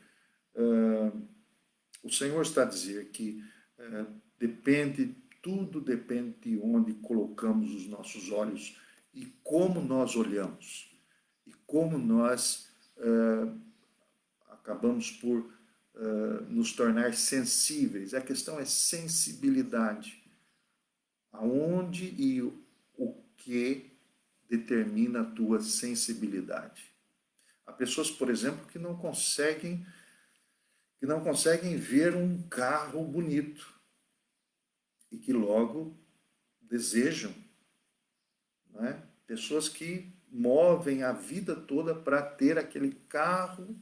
o Senhor está a dizer que tudo depende de onde colocamos os nossos olhos e como nós olhamos, e como nós acabamos por nos tornar sensíveis. A questão é sensibilidade. Aonde e o que determina a tua sensibilidade. Há pessoas, por exemplo, que não conseguem ver um carro bonito e que logo desejam, não é? Pessoas que movem a vida toda para ter aquele carro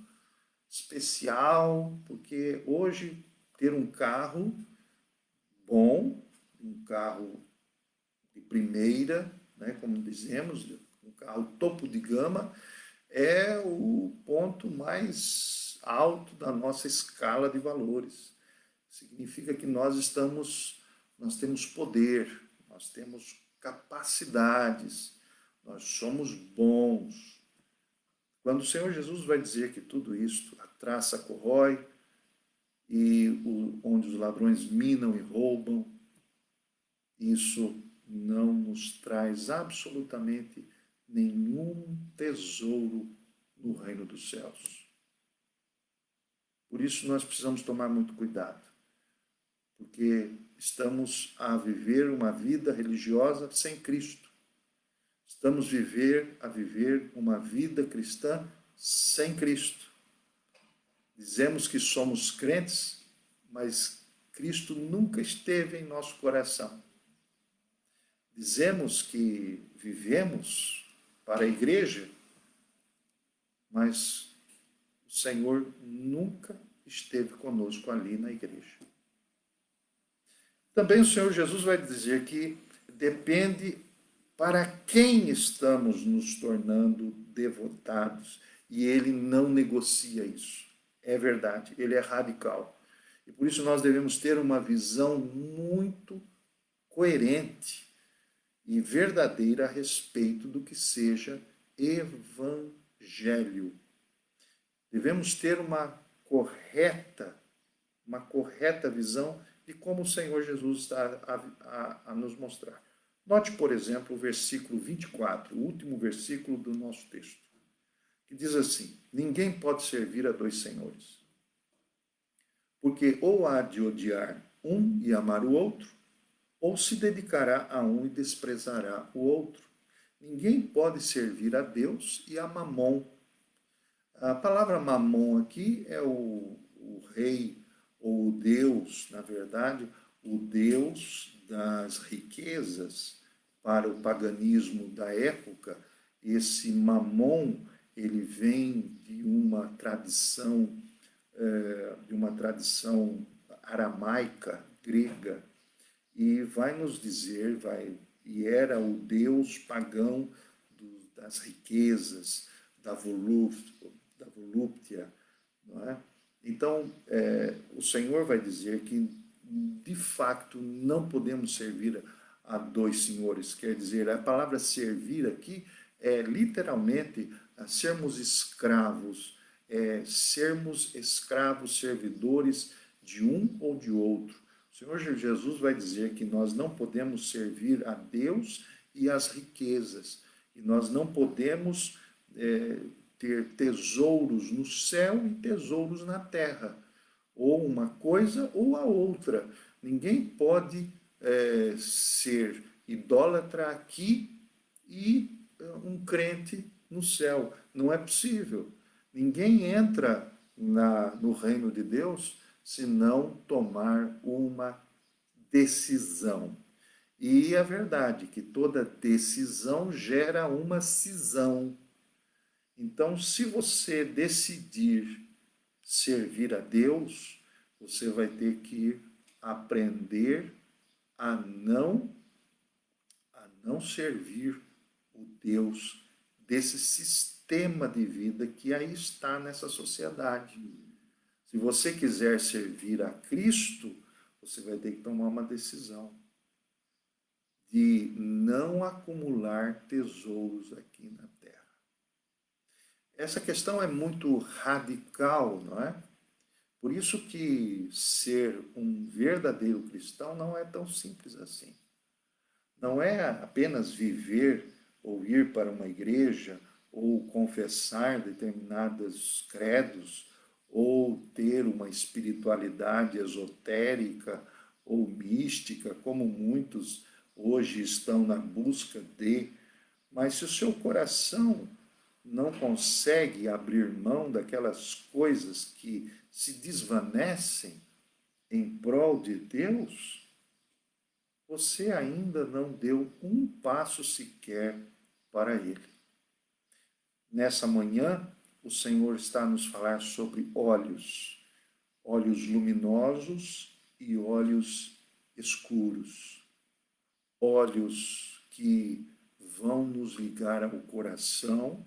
especial, porque hoje ter um carro bom, um carro de primeira, né, como dizemos, um carro topo de gama, é o ponto mais alto da nossa escala de valores. Significa que nós temos poder, nós temos capacidades, nós somos bons. Quando o Senhor Jesus vai dizer que tudo isto, a traça corrói, onde os ladrões minam e roubam, isso não nos traz absolutamente nenhum tesouro no reino dos céus. Por isso nós precisamos tomar muito cuidado, porque estamos a viver uma vida religiosa sem Cristo. Estamos a viver uma vida cristã sem Cristo. Dizemos que somos crentes, mas Cristo nunca esteve em nosso coração. Dizemos que vivemos para a igreja, mas o Senhor nunca esteve conosco ali na igreja. Também o Senhor Jesus vai dizer que depende para quem estamos nos tornando devotados, e ele não negocia isso. É verdade, ele é radical. E por isso nós devemos ter uma visão muito coerente e verdadeira a respeito do que seja evangelho. Devemos ter uma correta visão de como o Senhor Jesus está a nos mostrar. Note, por exemplo, o versículo 24, o último versículo do nosso texto, que diz assim: ninguém pode servir a dois senhores, porque ou há de odiar um e amar o outro, ou se dedicará a um e desprezará o outro. Ninguém pode servir a Deus e a Mamon. A palavra Mamon aqui é o rei, ou o Deus, na verdade, o Deus das riquezas. Para o paganismo da época, esse Mamon, ele vem de uma tradição aramaica, grega, e vai nos dizer, e era o deus pagão das riquezas, da volúpia, não é? Então, o Senhor vai dizer que, de fato, não podemos servir a dois senhores. Quer dizer, a palavra servir aqui é literalmente sermos escravos, sermos escravos, servidores de um ou de outro. O Senhor Jesus vai dizer que nós não podemos servir a Deus e as riquezas, e nós não podemos ter tesouros no céu e tesouros na terra, ou uma coisa ou a outra. Ninguém pode ser idólatra aqui e um crente no céu. Não é possível. Ninguém entra no reino de Deus se não tomar uma decisão. E é verdade que toda decisão gera uma cisão. Então, se você decidir servir a Deus, você vai ter que aprender a não servir o Deus desse sistema de vida que aí está nessa sociedade. Se você quiser servir a Cristo, você vai ter que tomar uma decisão de não acumular tesouros aqui na terra. Essa questão é muito radical, não é? Por isso que ser um verdadeiro cristão não é tão simples assim. Não é apenas viver ou ir para uma igreja ou confessar determinados credos ou ter uma espiritualidade esotérica ou mística, como muitos hoje estão na busca de, mas se o seu coração não consegue abrir mão daquelas coisas que se desvanecem em prol de Deus, você ainda não deu um passo sequer para Ele. Nessa manhã, o Senhor está a nos falar sobre olhos. olhos luminosos e olhos escuros, olhos que vão nos ligar ao coração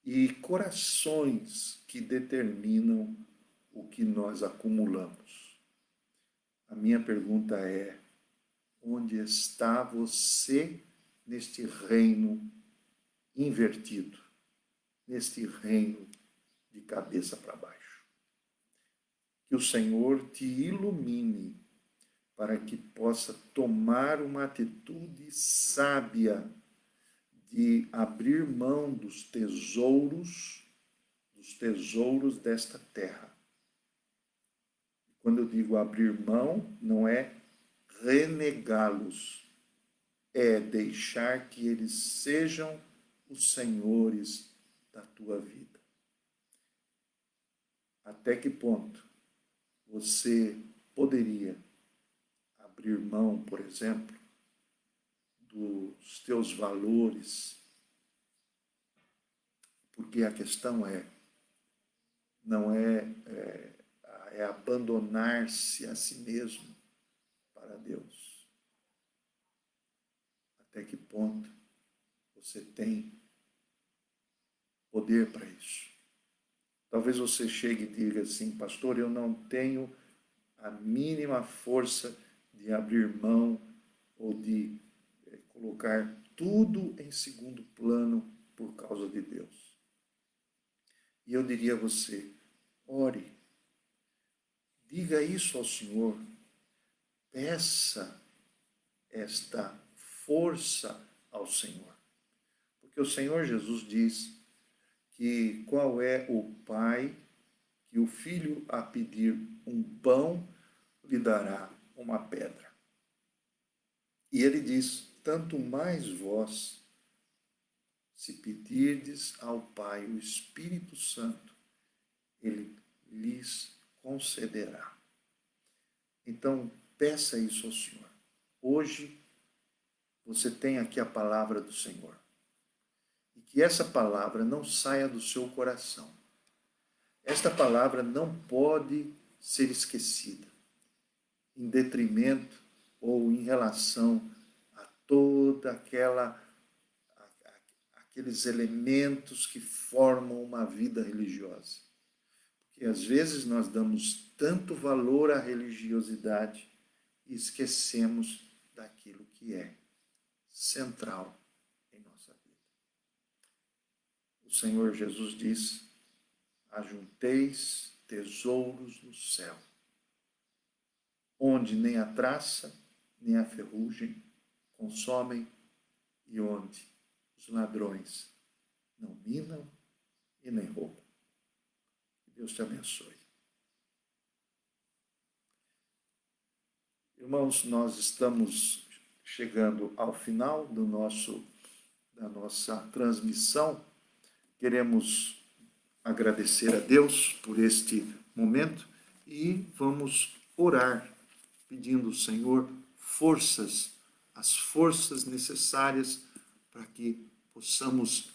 e corações que determinam o que nós acumulamos. A minha pergunta é: onde está você neste reino invertido, neste reino de cabeça para baixo? Que o Senhor te ilumine para que possa tomar uma atitude sábia de abrir mão dos tesouros desta terra. Quando eu digo abrir mão, não é renegá-los, é deixar que eles sejam os senhores da tua vida. Até que ponto você poderia abrir mão, por exemplo, dos teus valores? Porque a questão não é abandonar-se a si mesmo para Deus. Até que ponto você tem poder para isso? Talvez você chegue e diga assim: pastor, eu não tenho a mínima força de abrir mão ou de colocar tudo em segundo plano por causa de Deus. E eu diria a você: ore, diga isso ao Senhor, peça esta força ao Senhor. Porque o Senhor Jesus diz que qual é o pai que o filho a pedir um pão lhe dará uma pedra. E ele diz: tanto mais vós, se pedirdes ao Pai o Espírito Santo, ele lhes concederá. Então, peça isso ao Senhor. Hoje, você tem aqui a palavra do Senhor. E que essa palavra não saia do seu coração. Esta palavra não pode ser esquecida, em detrimento ou em relação a toda aqueles elementos que formam uma vida religiosa. Porque às vezes nós damos tanto valor à religiosidade e esquecemos daquilo que é central em nossa vida. O Senhor Jesus diz: ajunteis tesouros no céu, onde nem a traça, nem a ferrugem consomem, e onde os ladrões não minam e nem roubam. Que Deus te abençoe. Irmãos, nós estamos chegando ao final da nossa transmissão. Queremos agradecer a Deus por este momento e vamos orar, pedindo ao Senhor as forças necessárias para que possamos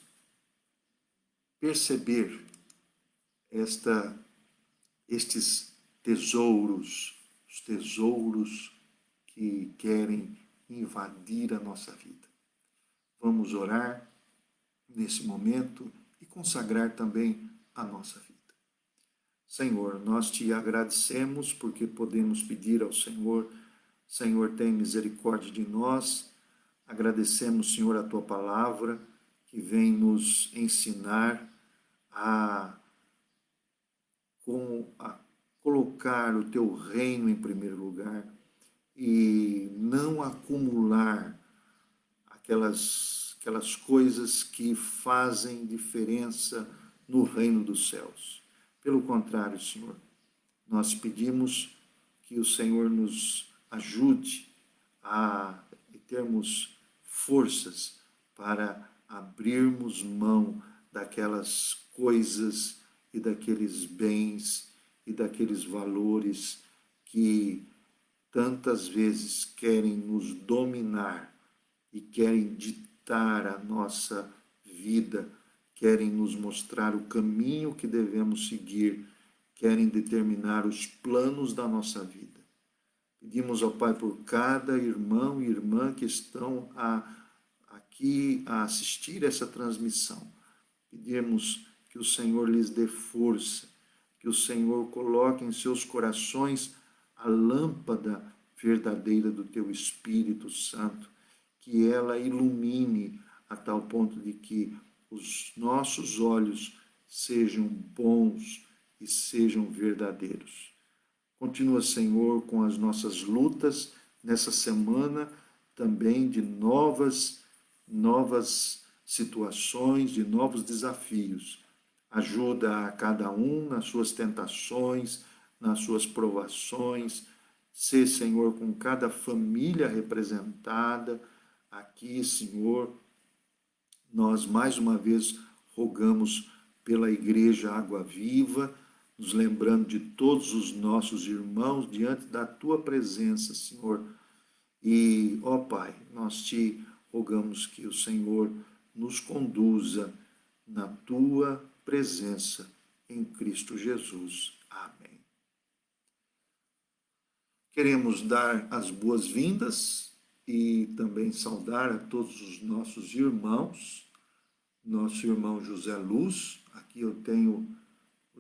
perceber estes tesouros, os tesouros que querem invadir a nossa vida. Vamos orar nesse momento e consagrar também a nossa vida. Senhor, nós te agradecemos porque podemos pedir ao Senhor: Senhor, tem misericórdia de nós. Agradecemos, Senhor, a tua palavra que vem nos ensinar a colocar o teu reino em primeiro lugar e não acumular aquelas coisas que fazem diferença no reino dos céus. Pelo contrário, Senhor, nós pedimos que o Senhor nos ajude a termos forças para abrirmos mão daquelas coisas e daqueles bens e daqueles valores que tantas vezes querem nos dominar e querem ditar a nossa vida, querem nos mostrar o caminho que devemos seguir, querem determinar os planos da nossa vida. Pedimos ao Pai por cada irmão e irmã que estão aqui a assistir essa transmissão. Pedimos que o Senhor lhes dê força, que o Senhor coloque em seus corações a lâmpada verdadeira do Teu Espírito Santo, que ela ilumine a tal ponto de que os nossos olhos sejam bons e sejam verdadeiros. Continua, Senhor, com as nossas lutas nessa semana, também de novas situações, de novos desafios. Ajuda a cada um nas suas tentações, nas suas provações. Sê, Senhor, com cada família representada aqui, Senhor. Nós, mais uma vez, rogamos pela Igreja Água Viva, nos lembrando de todos os nossos irmãos diante da Tua presença, Senhor. E, ó Pai, nós Te rogamos que o Senhor nos conduza na Tua presença em Cristo Jesus. Amém. Queremos dar as boas-vindas e também saudar a todos os nossos irmãos. Nosso irmão José Luz, aqui eu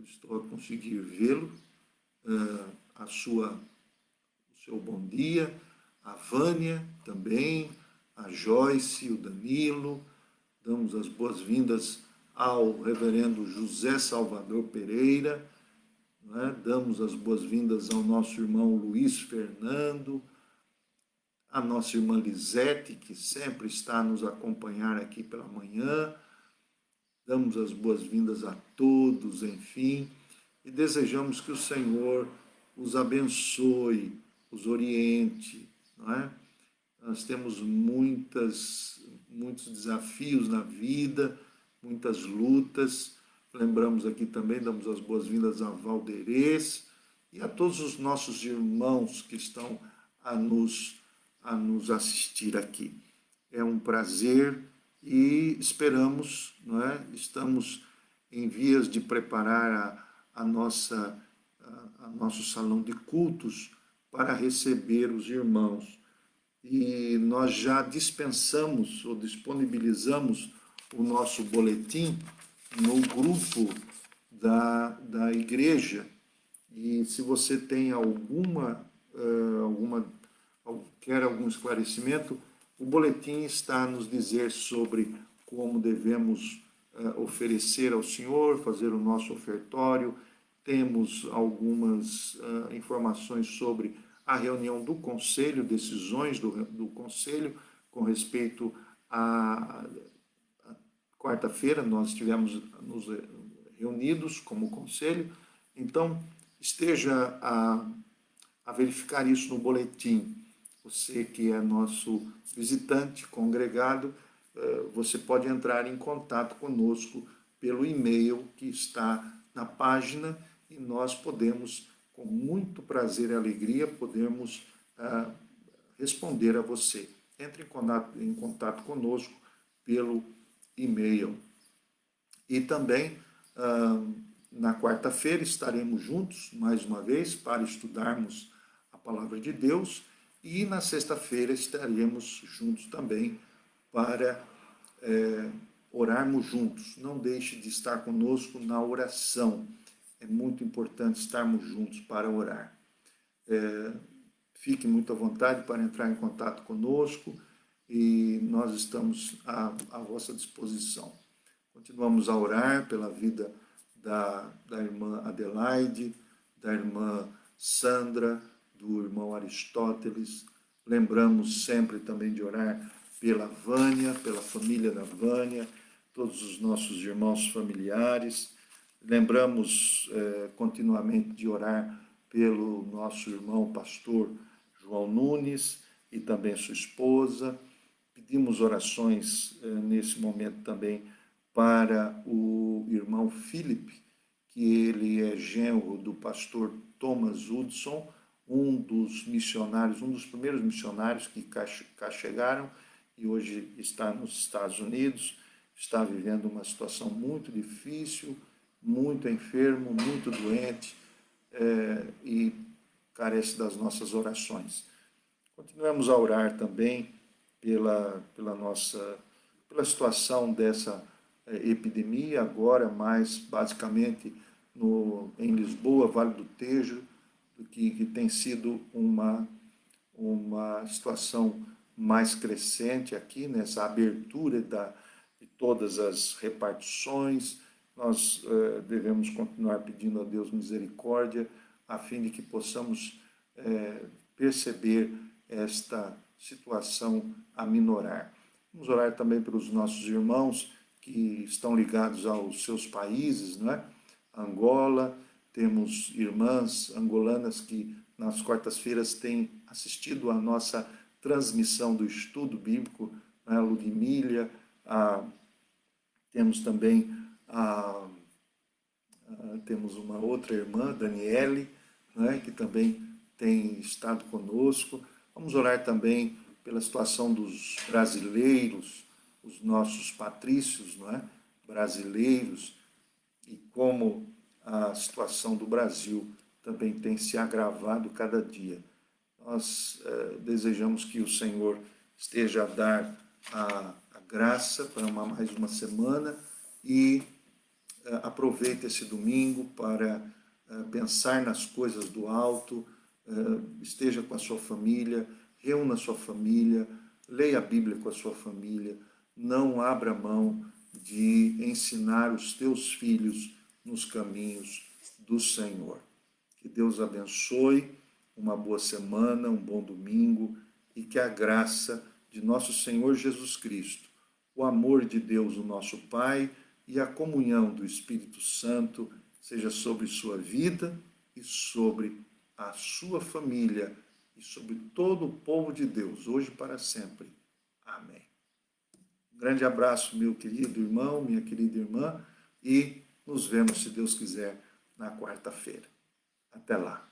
estou a conseguir vê-lo, o seu bom dia, a Vânia também, a Joyce, o Danilo. Damos as boas-vindas ao reverendo José Salvador Pereira, né? Damos as boas-vindas ao nosso irmão Luiz Fernando, a nossa irmã Lisete, que sempre está a nos acompanhar aqui pela manhã. Damos as boas-vindas a todos, enfim, e desejamos que o Senhor os abençoe, os oriente, não é? Nós temos muitos desafios na vida, muitas lutas. Lembramos aqui também, damos as boas-vindas a Valderez e a todos os nossos irmãos que estão a nos assistir aqui. É um prazer e esperamos, não é? Estamos em vias de preparar nosso salão de cultos para receber os irmãos. E nós já dispensamos ou disponibilizamos o nosso boletim no grupo da igreja. E se você tem quer algum esclarecimento, o boletim está a nos dizer sobre como devemos oferecer ao Senhor, fazer o nosso ofertório. Temos algumas informações sobre a reunião do Conselho, decisões do Conselho com respeito à quarta-feira. Nós estivemos nos reunidos como Conselho, então esteja a verificar isso no boletim. Você que é nosso visitante, congregado, você pode entrar em contato conosco pelo e-mail que está na página e nós podemos, com muito prazer e alegria, podemos responder a você. Entre em contato conosco pelo e-mail. E também, na quarta-feira, estaremos juntos, mais uma vez, para estudarmos a Palavra de Deus. E na sexta-feira estaremos juntos também para orarmos juntos. Não deixe de estar conosco na oração. É muito importante estarmos juntos para orar. Fique muito à vontade para entrar em contato conosco e nós estamos à vossa disposição. Continuamos a orar pela vida da irmã Adelaide, da irmã Sandra, do irmão Aristóteles. Lembramos sempre também de orar pela Vânia, pela família da Vânia, todos os nossos irmãos familiares. Lembramos continuamente de orar pelo nosso irmão pastor João Nunes e também sua esposa. Pedimos orações nesse momento também para o irmão Felipe, que ele é genro do pastor Thomas Hudson, um dos missionários, um dos primeiros missionários que cá chegaram e hoje está nos Estados Unidos, está vivendo uma situação muito difícil, muito enfermo, muito doente. e carece das nossas orações. Continuamos a orar também pela situação dessa epidemia, agora mais basicamente em Lisboa, Vale do Tejo, que tem sido uma situação mais crescente aqui, nessa abertura de todas as repartições. Nós devemos continuar pedindo a Deus misericórdia, a fim de que possamos perceber esta situação aminorar. Vamos orar também pelos nossos irmãos que estão ligados aos seus países, não é? Angola, temos irmãs angolanas que nas quartas-feiras têm assistido à nossa transmissão do estudo bíblico, né? Ludmília, temos também temos uma outra irmã, Daniele, né? Que também tem estado conosco. Vamos orar também pela situação dos brasileiros, os nossos patrícios, não é? Brasileiros, e como a situação do Brasil também tem se agravado cada dia. Nós desejamos que o Senhor esteja a dar a graça para mais uma semana e aproveite esse domingo para pensar nas coisas do alto, esteja com a sua família, reúna a sua família, leia a Bíblia com a sua família, não abra mão de ensinar os teus filhos nos caminhos do Senhor. Que Deus abençoe, uma boa semana, um bom domingo e que a graça de nosso Senhor Jesus Cristo, o amor de Deus, o nosso Pai, e a comunhão do Espírito Santo seja sobre sua vida e sobre a sua família e sobre todo o povo de Deus, hoje e para sempre. Amém. Um grande abraço, meu querido irmão, minha querida irmã, e nos vemos, se Deus quiser, na quarta-feira. Até lá.